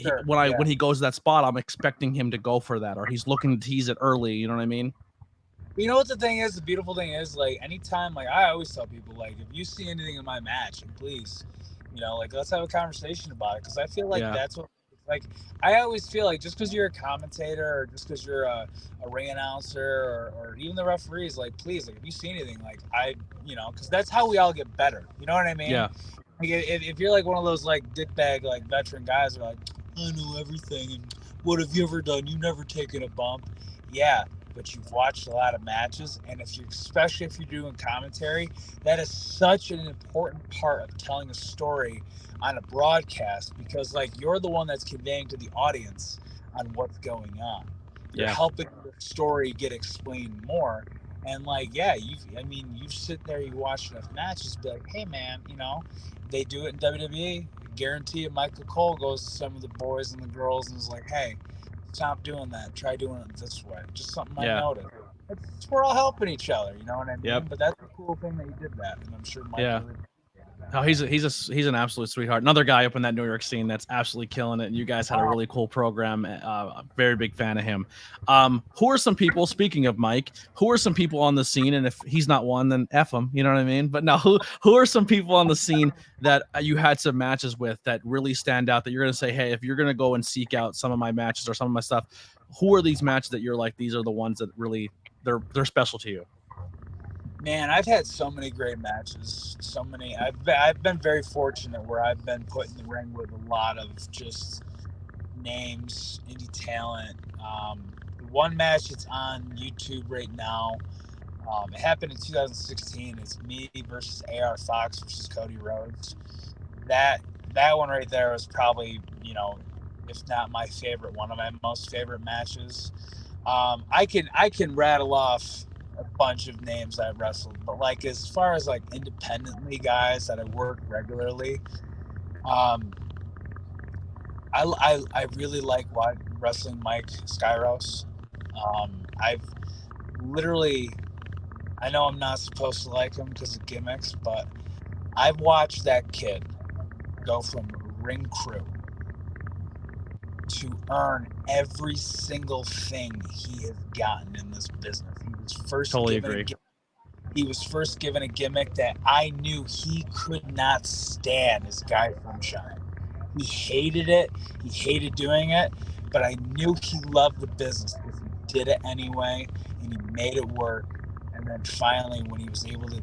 Sure, When he goes to that spot, I'm expecting him to go for that, or he's looking to tease it early. You know what I mean? You know what the thing is? The beautiful thing is, like, anytime, like, I always tell people, like, if you see anything in my match, please, you know, like, let's have a conversation about it. Because I feel like that's what, like, I always feel like just because you're a commentator or just because you're a ring announcer or even the referees, like, please, like, if you see anything, like, you know, because that's how we all get better. You know what I mean? Yeah. Like, if you're like one of those, like, dickbag, like, veteran guys who are like, I know everything, and what have you ever done? You've never taken a bump. Yeah, but you've watched a lot of matches, and especially if you're doing commentary, that is such an important part of telling a story on a broadcast, because like you're the one that's conveying to the audience on what's going on. You're helping the story get explained more. And like, yeah, you sit there, you watch enough matches, be like, hey man, you know, they do it in WWE. Guarantee you Michael Cole goes to some of the boys and the girls and is like, hey, stop doing that. Try doing it this way. Just something I noticed. We're all helping each other, you know what I mean? But that's a cool thing that you did that, and I'm sure Mike really Oh, he's an absolute sweetheart. Another guy up in that New York scene that's absolutely killing it. And you guys had a really cool program. Very big fan of him. Who are some people, speaking of Mike, who are some people on the scene? And if he's not one, then F him, you know what I mean? But now who are some people on the scene that you had some matches with that really stand out, that you're going to say, hey, if you're going to go and seek out some of my matches or some of my stuff, who are these matches that you're like, these are the ones that really they're special to you? Man, I've had so many great matches. So many. I've been very fortunate where I've been put in the ring with a lot of just names, indie talent. The one match that's on YouTube right now, it happened in 2016. It's me versus AR Fox versus Cody Rhodes. That one right there was probably, you know, if not my favorite, one of my most favorite matches. I can rattle off a bunch of names I've wrestled, but like as far as like independently guys that I work regularly, I really like wrestling Mike Skyros. I've literally, I know I'm not supposed to like him because of gimmicks, but I've watched that kid go from ring crew to earn every single thing he has gotten in this business. He was first given a gimmick that I knew he could not stand, as Guy Sunshine. He hated it. He hated doing it, but I knew he loved the business because he did it anyway, and he made it work. And then finally, when he was able to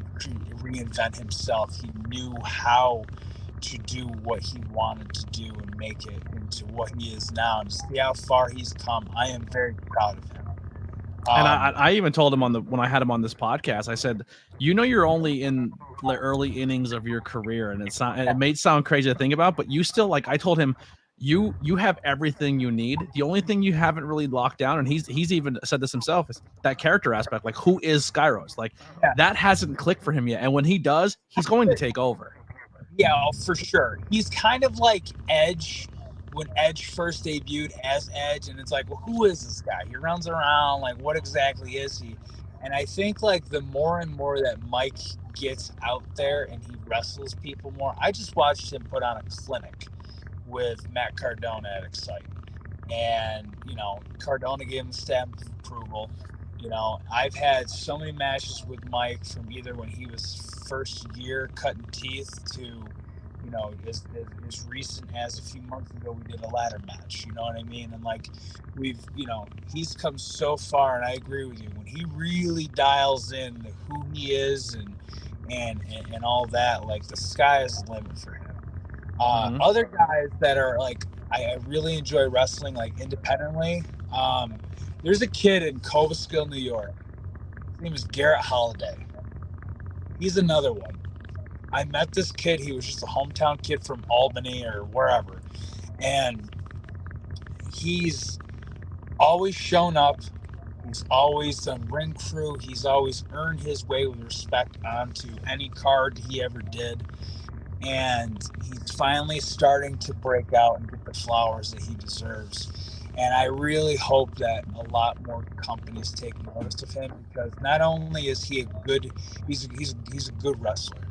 reinvent himself, he knew how to do what he wanted to do and make it into what he is now. And to see how far he's come, I am very proud of him. And I even told him when I had him on this podcast, I said, you know, you're only in the early innings of your career, and it may sound crazy to think about, but you still, like, I told him, you have everything you need. The only thing you haven't really locked down, and he's even said this himself, is that character aspect. Like, who is Skyros? Like, that hasn't clicked for him yet. And when he does, he's going to take over. Yeah, for sure. He's kind of like Edge when Edge first debuted as Edge, and it's like, well, who is this guy? He runs around, like, what exactly is he? And I think, like, the more and more that Mike gets out there and he wrestles people more, I just watched him put on a clinic with Matt Cardona at Excite. and Cardona gave him the stamp of approval. I've had so many matches with Mike from either when he was first year cutting teeth to as recent as a few months ago we did a ladder match. You know what I mean? And like he's come so far, and I agree with you. When he really dials in who he is and all that, like the sky is the limit for him. Other guys that are like I really enjoy wrestling like independently. There's a kid in Cobleskill, New York. His name is Garrett Holiday. He's another one. I met this kid. He was just a hometown kid from Albany or wherever. And he's always shown up. He's always done ring crew. He's always earned his way with respect onto any card he ever did. And he's finally starting to break out and get the flowers that he deserves. And I really hope that a lot more companies take notice of him, because not only is he he's a good wrestler.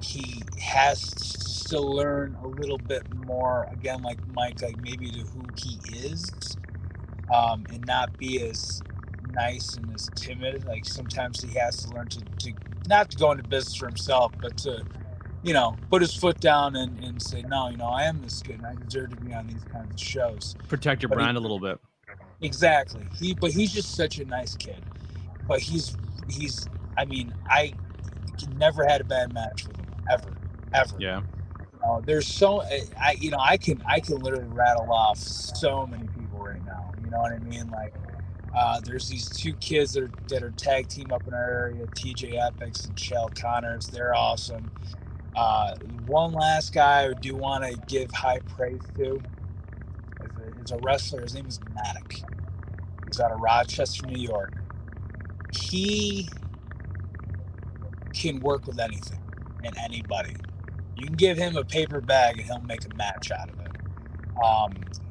He has to still learn a little bit more, again, like Mike, like maybe to who he is, and not be as nice and as timid. Like sometimes he has to learn to not to go into business for himself, but to put his foot down and say, no, I am this good and I deserve to be on these kinds of shows. Protect your brand a little bit. Exactly. He's just such a nice kid. But I never had a bad match with him ever. Yeah. There's so I can literally rattle off so many people right now. You know what I mean? Like there's these two kids that are tag team up in our area, TJ Epics and Shell Connors. They're awesome. One last guy I do want to give high praise to is a wrestler. His name is Maddock. He's out of Rochester, New York. He can work with anything and anybody. You can give him a paper bag and he'll make a match out of it.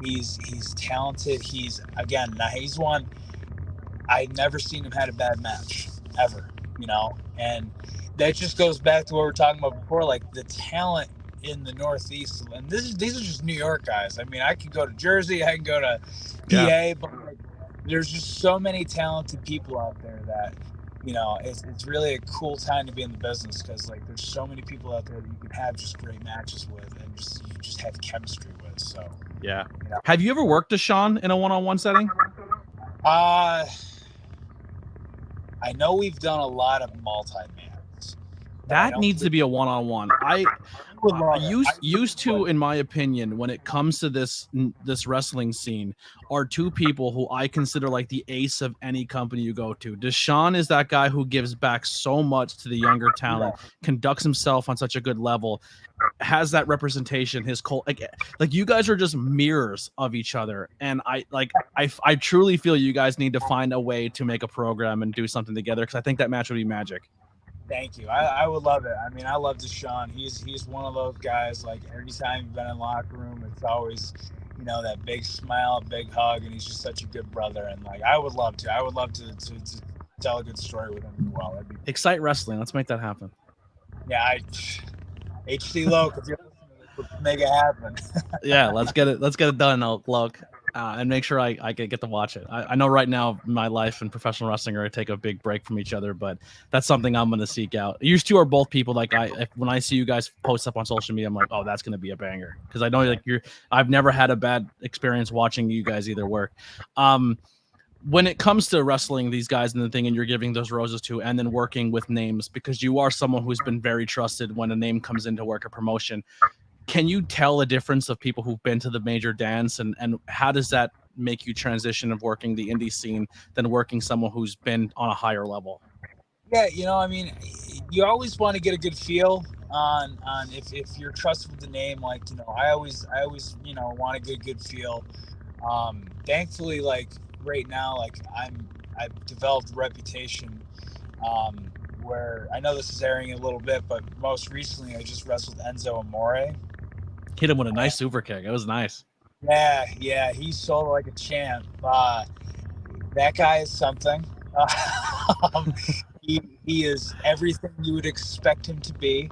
He's talented. He's one. I've never seen him had a bad match ever, and that just goes back to what we were talking about before, like the talent in the Northeast. And these are just New York guys. I mean, I could go to Jersey, I can go to PA, but like, there's just so many talented people out there that, it's really a cool time to be in the business, because like there's so many people out there that you can have just great matches with and you just have chemistry with. So yeah. Have you ever worked a Sean in a one-on-one setting? I know we've done a lot of multi-mans. That needs to be a one-on-one. I used to, in my opinion, when it comes to this wrestling scene, are two people who I consider like the ace of any company you go to. Deshaun is that guy who gives back so much to the younger talent, conducts himself on such a good level, has that representation. His like you guys are just mirrors of each other, and I truly feel you guys need to find a way to make a program and do something together, because I think that match would be magic. Thank you. I would love it. I mean, I love Deshaun. He's one of those guys, like every time you've been in the locker room, it's always, that big smile, big hug, and he's just such a good brother. And like, I would love to tell a good story with him as well. Excite Wrestling. Let's make that happen. Yeah, HC Loke, if you're listening to this, let's make it happen. Yeah, let's get it done, Loke. And make sure I get to watch it. I know right now my life and professional wrestling are going to take a big break from each other, but that's something I'm going to seek out. You two are both people like when I see you guys post up on social media, I'm like, oh, that's going to be a banger, because I know like I've never had a bad experience watching you guys either work. When it comes to wrestling these guys and the thing, and you're giving those roses to, and then working with names, because you are someone who's been very trusted when a name comes into work a promotion. Can you tell a difference of people who've been to the major dance, and how does that make you transition of working the indie scene than working someone who's been on a higher level? Yeah, I mean, you always want to get a good feel on if you're trusted with the name. Like, I always want to get a good feel. Thankfully, like right now, like I've developed a reputation where I know this is airing a little bit, but most recently I just wrestled Enzo Amore. Hit him with a nice super kick. It was nice. Yeah, he sold like a champ. That guy is something. He is everything you would expect him to be.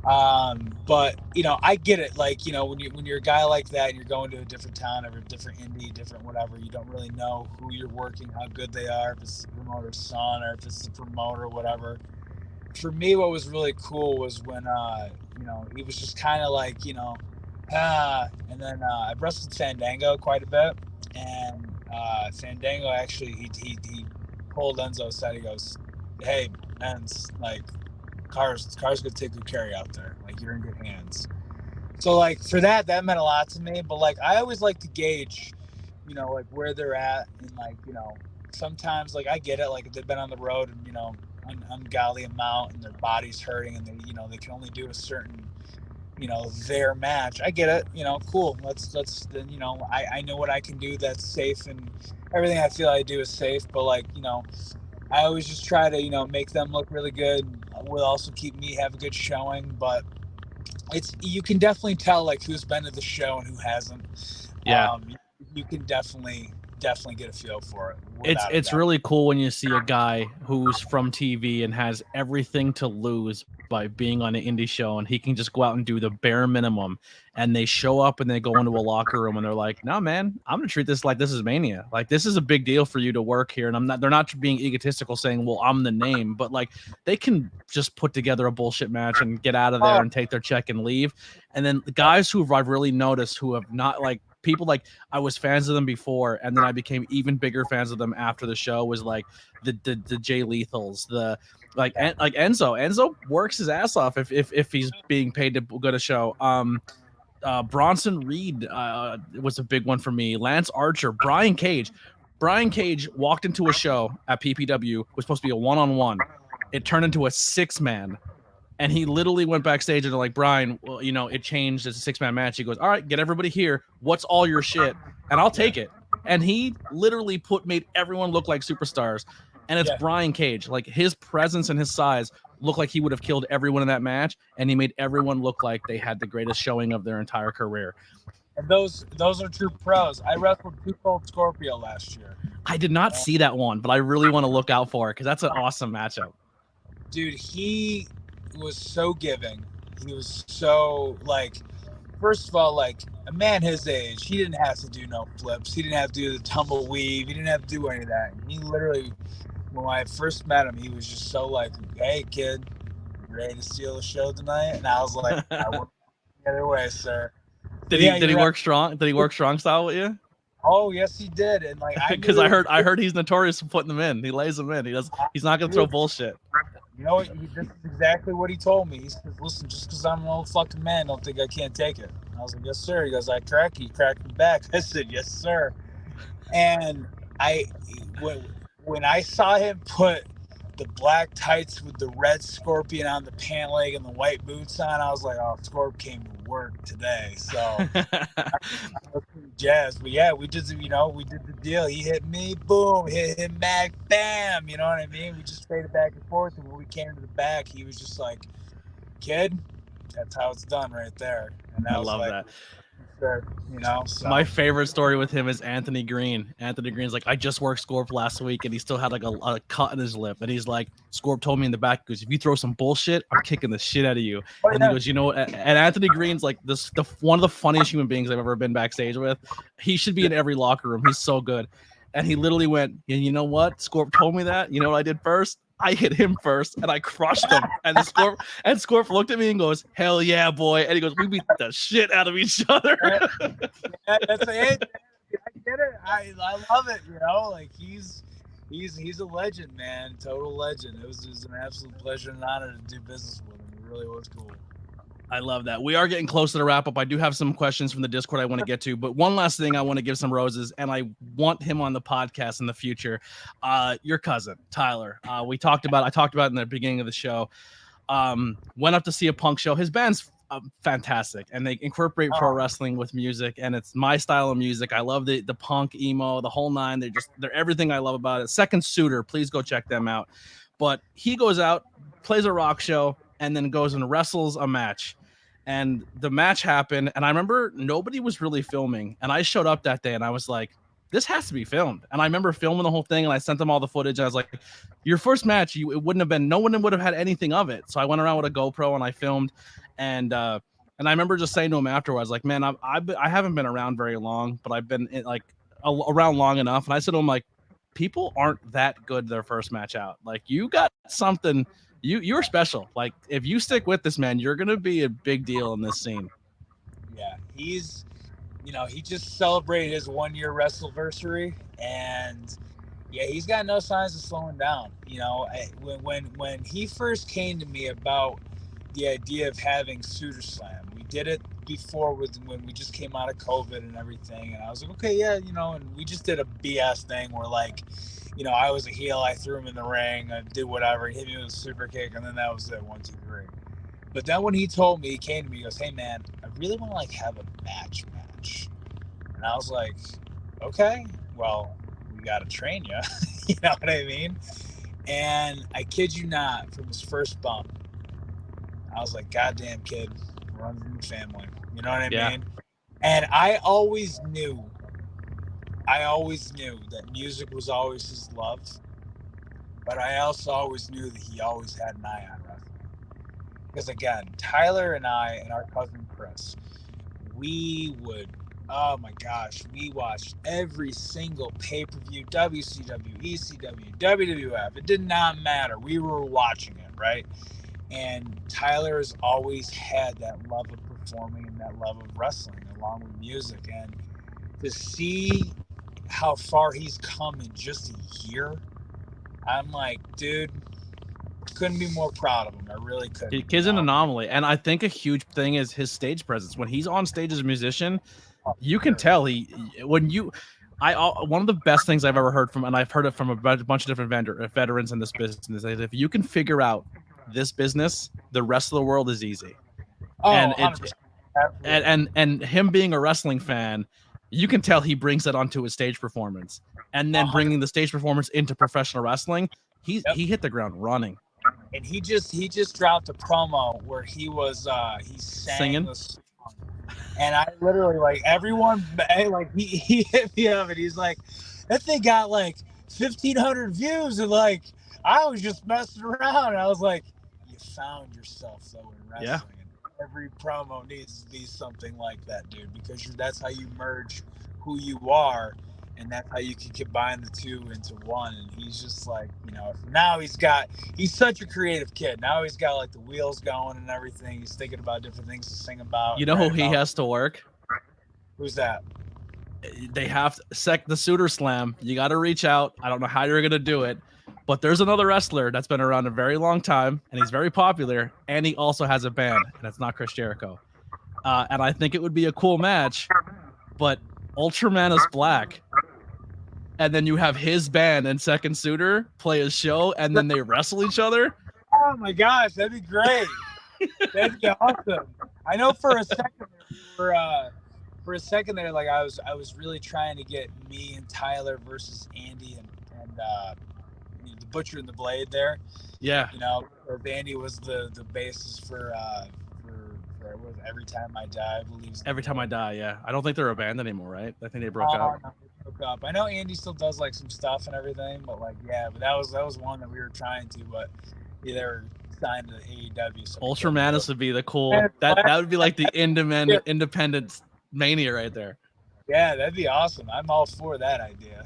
But I get it. Like, when you're a guy like that and you're going to a different town or a different indie, different whatever, you don't really know who you're working, how good they are, if it's the promoter's son or if it's the promoter, whatever. For me, what was really cool was when, he was just kind of like, and then I wrestled Fandango quite a bit, and Fandango actually, he pulled Enzo aside. He goes, "Hey, Enz, like, Carr's gonna take good care of you out there. Like, you're in good hands." So, like, for that meant a lot to me. But, like, I always like to gauge, like, where they're at, and, like, sometimes, like, I get it. Like, if they've been on the road and an ungodly amount and their body's hurting and they can only do a certain their match. I get it. Cool. Let's then I know what I can do that's safe, and everything I feel I do is safe. But, like, I always just try to make them look really good. Will also keep me have a good showing. But you can definitely tell, like, who's been to the show and who hasn't. Yeah. You can definitely get a feel for it. It's really cool when you see a guy who's from TV and has everything to lose by being on an indie show, and he can just go out and do the bare minimum, and they show up and they go into a locker room and they're like, "No, man, I'm gonna treat this like this is Mania. Like, this is a big deal for you to work here." And they're not being egotistical saying, "Well, I'm the name," but, like, they can just put together a bullshit match and get out of there and take their check and leave. And then the guys who I've really noticed who have not, like, people, like, I was fans of them before, and then I became even bigger fans of them after the show, was like the Jay Lethals, like Enzo works his ass off if he's being paid to go to show. Bronson Reed was a big one for me. Lance Archer, Brian Cage walked into a show at PPW, was supposed to be a one-on-one. It turned into a 6-man. And he literally went backstage and they're like, "Brian, well, it changed as a 6-man match." He goes, "All right, get everybody here. What's all your shit? And I'll take it." And he literally made everyone look like superstars. And it's Brian Cage. Like, his presence and his size looked like he would have killed everyone in that match. And he made everyone look like they had the greatest showing of their entire career. And those are true pros. I wrestled Too Cold Scorpio last year. I did not see that one, but I really want to look out for it because that's an awesome matchup. Dude, he was so giving. He was so, like, first of all, like, a man his age, he didn't have to do no flips. He didn't have to do the tumbleweave. He didn't have to do any of that. He literally, when I first met him, he was just so like, "Hey, kid, you ready to steal the show tonight?" And I was like, "I won't the other way, sir." Did he work strong? Did he work strong style with you? Oh, yes, he did. And, like, because I heard he's notorious for putting them in. He lays them in. He's not gonna throw bullshit. You know what? This is exactly what he told me. He says, "Listen, just because I'm an old fucking man, don't think I can't take it." And I was like, "Yes, sir." He goes, "I crack you, crack me back." I said, "Yes, sir." And when I saw him put the black tights with the red scorpion on the pant leg and the white boots on, I was like, "Oh, Scorp came to work today." So I was jazzed. But yeah, we did the deal. He hit me, boom, hit him back, bam. You know what I mean? We just traded back and forth, and when we came to the back, he was just like, "Kid, that's how it's done right there." And I love that. So. My favorite story with him is Anthony Green. Anthony Green's like, "I just worked Scorp last week and he still had like a cut in his lip." And he's like, "Scorp told me in the back, he goes, if you throw some bullshit, I'm kicking the shit out of you." And he goes, "You know what?" And Anthony Green's like one of the funniest human beings I've ever been backstage with. He should be in every locker room. He's so good. And he literally went, "You know what? Scorp told me that. You know what I did first? I hit him first and I crushed him." And Scorp looked at me and goes, "Hell yeah, boy." And he goes, "We beat the shit out of each other." Yeah, that's it. I get it. I love it. Like, he's a legend, man. Total legend. It was an absolute pleasure and honor to do business with him. It really was cool. I love that. We are getting close to the wrap up. I do have some questions from the Discord I want to get to, but one last thing I want to give some roses, and I want him on the podcast in the future. Your cousin, Tyler. I talked about it in the beginning of the show. Went up to see a punk show. His band's fantastic, and they incorporate pro wrestling with music, and it's my style of music. I love the punk, emo, the whole nine. They're everything I love about it. Second Suitor, please go check them out. But he goes out, plays a rock show, and then goes and wrestles a match. And the match happened, and I remember nobody was really filming. And I showed up that day, and I was like, this has to be filmed. And I remember filming the whole thing, and I sent them all the footage. And I was like, your first match, it wouldn't have been, no one would have had anything of it. So I went around with a GoPro and I filmed, and I remember just saying to him afterwards, like, man, I haven't been around very long, but I've been around long enough. And I said to him, like, people aren't that good their first match out. Like, you got something, you're special. Like, if you stick with this, man, you're gonna be a big deal in this scene. Yeah, he's, he just celebrated his 1-year wrestleversary, and yeah, he's got no signs of slowing down. When he first came to me about the idea of having Suitor Slam, we did it before when we just came out of COVID and everything, and I was like, okay, yeah, and we just did a BS thing where, like, I was a heel, I threw him in the ring, I did whatever, he hit me with a super kick, and then that was it, 1, 2, 3. But then when he told me, he came to me, he goes, hey man, I really want to, like, have a match. And I was like, okay, well, we got to train you. You know what I mean? And I kid you not, from his first bump, I was like, goddamn kid, runs in the family. You know what I mean? And I always knew that music was always his love. But I also always knew that he always had an eye on wrestling. Because again, Tyler and I and our cousin Chris, we watched every single pay-per-view, WCW, ECW, WWF. It did not matter. We were watching it, right? And Tyler has always had that love of performing and that love of wrestling along with music. And to see how far he's come in just a year, I'm like, dude, couldn't be more proud of him. I really couldn't. Kid's an anomaly. And I think a huge thing is his stage presence. When he's on stage as a musician, you can tell one of the best things I've ever heard from, and I've heard it from a bunch of different veterans in this business, is if you can figure out this business, the rest of the world is easy. And him being a wrestling fan, you can tell he brings that onto his stage performance, and then bringing the stage performance into professional wrestling, he hit the ground running. And he just dropped a promo where he was he sang singing the song. And I literally, like, everyone, like, he hit me up and he's like, that thing got like 1,500 views, and like, I was just messing around. And I was like, you found yourself though in wrestling. Yeah. And every promo needs to be something like that, dude, because that's how you merge who you are, and that's how you can combine the two into one. And he's just like, now he's such a creative kid. Now he's got like the wheels going and everything. He's thinking about different things to sing about. You know who he has to work? Who's that? They have the Suitor Slam. You got to reach out. I don't know how you're going to do it, but there's another wrestler that's been around a very long time, and he's very popular, and he also has a band, and it's not Chris Jericho. And I think it would be a cool match, but Ultraman is black, and then you have his band and Second Suitor play a show, and then they wrestle each other. Oh my gosh, that'd be great. That'd be awesome. I know for a second there, like, I was really trying to get me and Tyler versus Andy and the Butcher and the Blade there. Yeah. Andy was the basis for Every Time I Die, I believe. Every Time I Die, yeah. I don't think they're a band anymore, right? I think they broke up. No, they broke up. I know Andy still does like some stuff and everything, but like, yeah, but that was one that we were trying to, but they were signed to AEW. So Ultramanus would be the cool. That would be like the independent mania right there. Yeah, that'd be awesome. I'm all for that idea.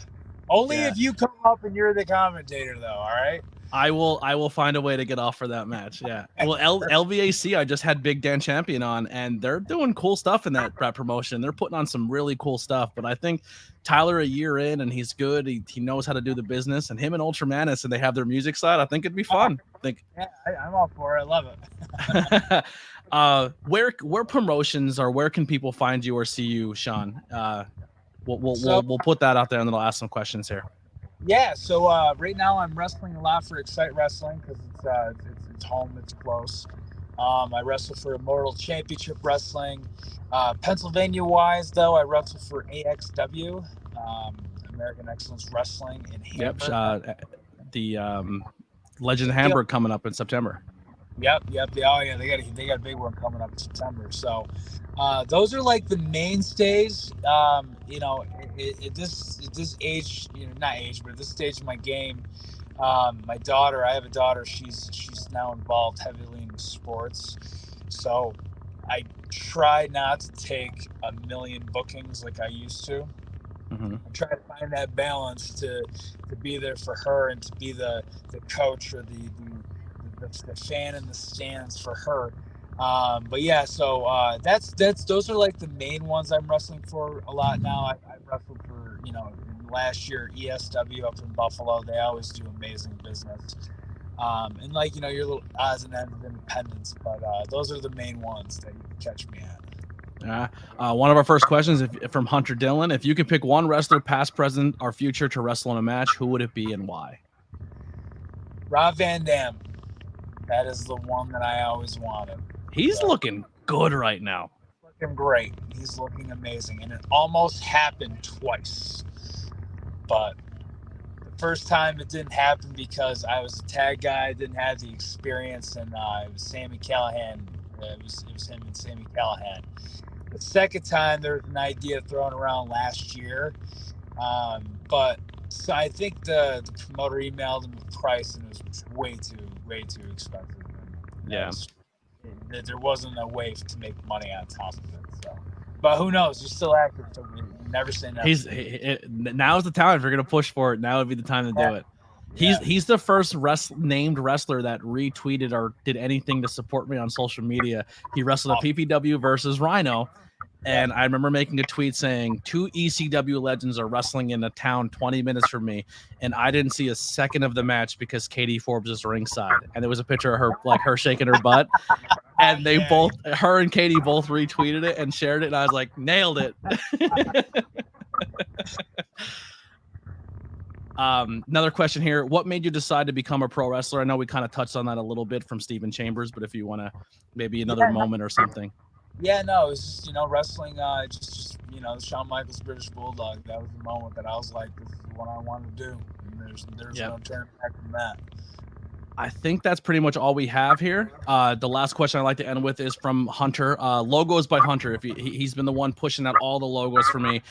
Only if you come up and you're the commentator, though. All right. I will find a way to get off for that match. Yeah. Well, LVAC, I just had Big Dan Champion on, and they're doing cool stuff in that promotion. They're putting on some really cool stuff. But I think Tyler, a year in, and he's good. He knows how to do the business, and him and Ultramanus, and they have their music side. I think it'd be fun. I'm all for it. I love it. Where promotions, or where can people find you or see you, Sean? We'll put that out there, and then I'll ask some questions here. Yeah, so right now I'm wrestling a lot for Excite Wrestling because it's home, it's close. I wrestle for Immortal Championship Wrestling. Pennsylvania-wise, though, I wrestle for AXW, American Excellence Wrestling in Hamburg. Yep, the Legend of Hamburg coming up in September. Yep. Oh yeah, they got a big one coming up in September. So those are like the mainstays. At this age, not age, but at this stage of my game, my daughter. I have a daughter. She's now involved heavily in sports. So I try not to take a million bookings like I used to. Mm-hmm. I try to find that balance to be there for her and to be the coach or the fan in the stands for her. But yeah, so that's those are like the main ones I'm wrestling for a lot now. I wrestled for last year ESW up in Buffalo. They always do amazing business. And like your little odds and ends of independence, but those are the main ones that you can catch me at. One of our first questions from Hunter Dillon. If you could pick one wrestler, past, present, or future, to wrestle in a match, who would it be and why? Rob Van Dam. That is the one that I always wanted. He's looking good right now. Looking great. He's looking amazing. And it almost happened twice. But the first time it didn't happen because I was a tag guy, didn't have the experience, and it was Sami Callihan. It was him and Sami Callihan. The second time, there was an idea thrown around last year. But so I think the promoter emailed him with price, and it was way too expensive. Yeah. There wasn't a way to make money on top of it. So, but who knows? He's still active, so we never say never. Now's the time if you're gonna push for it. Now would be the time to do it. He's the first named wrestler that retweeted or did anything to support me on social media. He wrestled a PPW versus Rhino. And I remember making a tweet saying 2 ECW legends are wrestling in a town 20 minutes from me. And I didn't see a second of the match because Katie Forbes is ringside. And there was a picture of her shaking her butt. And her and Katie both retweeted it and shared it. And I was like, nailed it. Another question here. What made you decide to become a pro wrestler? I know we kind of touched on that a little bit from Stephen Chambers, but if you want to maybe another moment or something. Yeah, no, it was just, wrestling, just Shawn Michaels British Bulldog. That was the moment that I was like, this is what I want to do. And there's no turning back from that. I think that's pretty much all we have here. The last question I like to end with is from Hunter. Logos by Hunter. If he's been the one pushing out all the logos for me,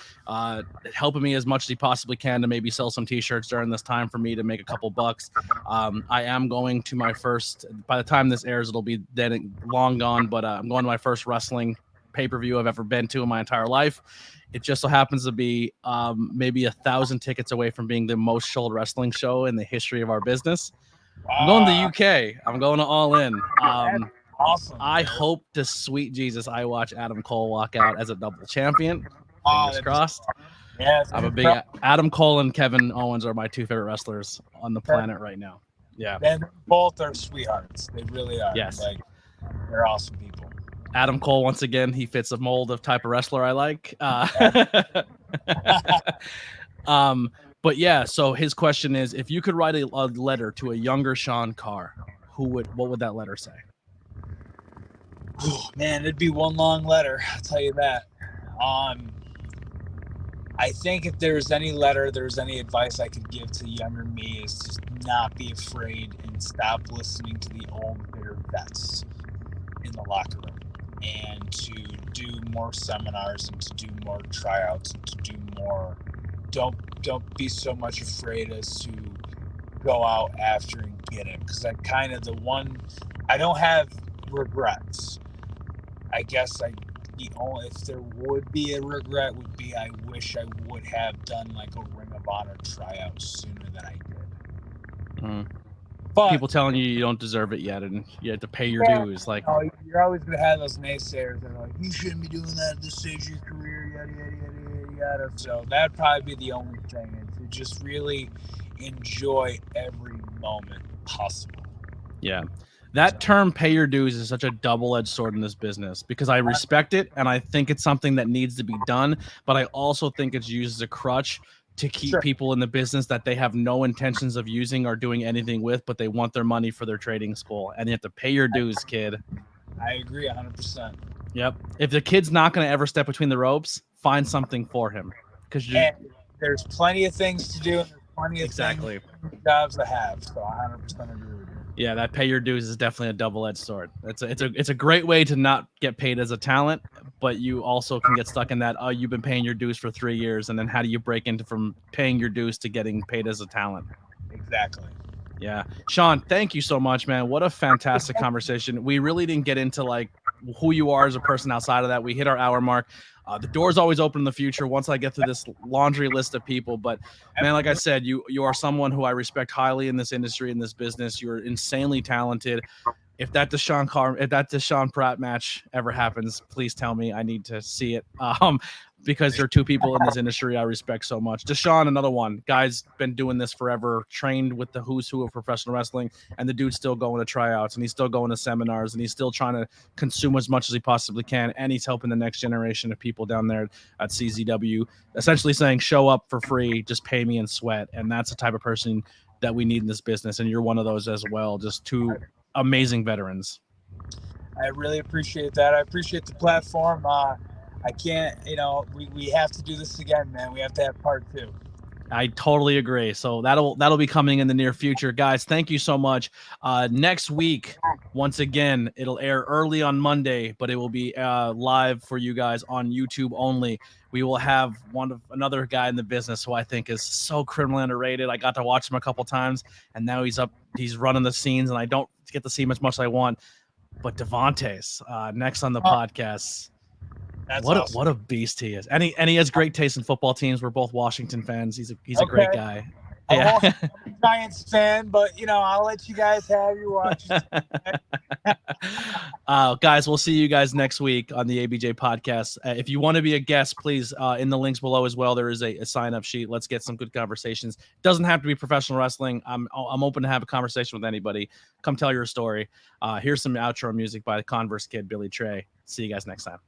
helping me as much as he possibly can to maybe sell some T-shirts during this time for me to make a couple bucks. I am going to my first. By the time this airs, it'll be then long gone. But I'm going to my first wrestling pay-per-view I've ever been to in my entire life. It just so happens to be maybe 1,000 tickets away from being the most sold wrestling show in the history of our business. I'm going to the UK. I'm going to All In. Awesome. I hope to sweet Jesus I watch Adam Cole walk out as a double champion. Fingers crossed. Yeah, I'm a big Adam Cole and Kevin Owens are my two favorite wrestlers on the planet right now. Yeah. And both are sweethearts. They really are. Yes. They're awesome people. Adam Cole, once again, he fits a mold of type of wrestler I like. But yeah, so his question is, if you could write a letter to a younger Sean Carr, what would that letter say? Oh, man, it'd be one long letter. I'll tell you that. I think if there's any advice I could give to younger me is to not be afraid and stop listening to the old bitter vets in the locker room, and to do more seminars and to do more tryouts and to do more. Don't be so much afraid as to go out after and get it, because I'm kind of the one. I don't have regrets. I guess if there would be a regret would be I wish I would have done like a Ring of Honor tryout sooner than I did. But people telling you don't deserve it yet and you have to pay your dues. Like, you're always gonna have those naysayers that are like, you shouldn't be doing that at this stage of your career, yada yada yada. So that'd probably be the only thing, and to just really enjoy every moment possible. Yeah. That term pay your dues is such a double-edged sword in this business, because I respect it and I think it's something that needs to be done, but I also think it's used as a crutch to keep people in the business that they have no intentions of using or doing anything with, but they want their money for their trading school, and you have to pay your dues, kid. I agree 100%. Yep. If the kid's not going to ever step between the ropes, find something for him, because there's plenty of things to do and there's plenty of jobs to have. So I 100% agree with you. Yeah, that pay your dues is definitely a double-edged sword. It's a great way to not get paid as a talent, but you also can get stuck in that, oh, you've been paying your dues for 3 years, and then how do you break into from paying your dues to getting paid as a talent? Exactly. Yeah. Sean, thank you so much, man. What a fantastic conversation. We really didn't get into like who you are as a person outside of that. We hit our hour mark. The door's always open in the future once I get through this laundry list of people. But man, like I said, you are someone who I respect highly in this industry, in this business. You're insanely talented. If that Deshaun Pratt match ever happens, please tell me. I need to see it. Because there are two people in this industry I respect so much. Deshaun, another one. Guy's been doing this forever, trained with the who's who of professional wrestling, and the dude's still going to tryouts, and he's still going to seminars, and he's still trying to consume as much as he possibly can, and he's helping the next generation of people down there at CZW, essentially saying, show up for free, just pay me in sweat. And that's the type of person that we need in this business, and you're one of those as well. Just two amazing veterans. I really appreciate that. I appreciate the platform. I can't, we have to do this again, man. We have to have part 2. I totally agree. So that'll be coming in the near future. Guys, thank you so much. Next week, once again, it'll air early on Monday, but it will be live for you guys on YouTube only. We will have another guy in the business who I think is so criminally underrated. I got to watch him a couple times, and now he's running the scenes, and I don't get to see him as much as I want. But Devontae's next on the podcast. What a beast he is, and he has great taste in football teams. We're both Washington fans. He's a great guy. Yeah. I'm a Giants fan, but I'll let you guys have your watch. Guys, we'll see you guys next week on the ABJ podcast. If you want to be a guest, please in the links below as well. There is a sign-up sheet. Let's get some good conversations. Doesn't have to be professional wrestling. I'm open to have a conversation with anybody. Come tell your story. Here's some outro music by the Converse kid Billy Trey. See you guys next time.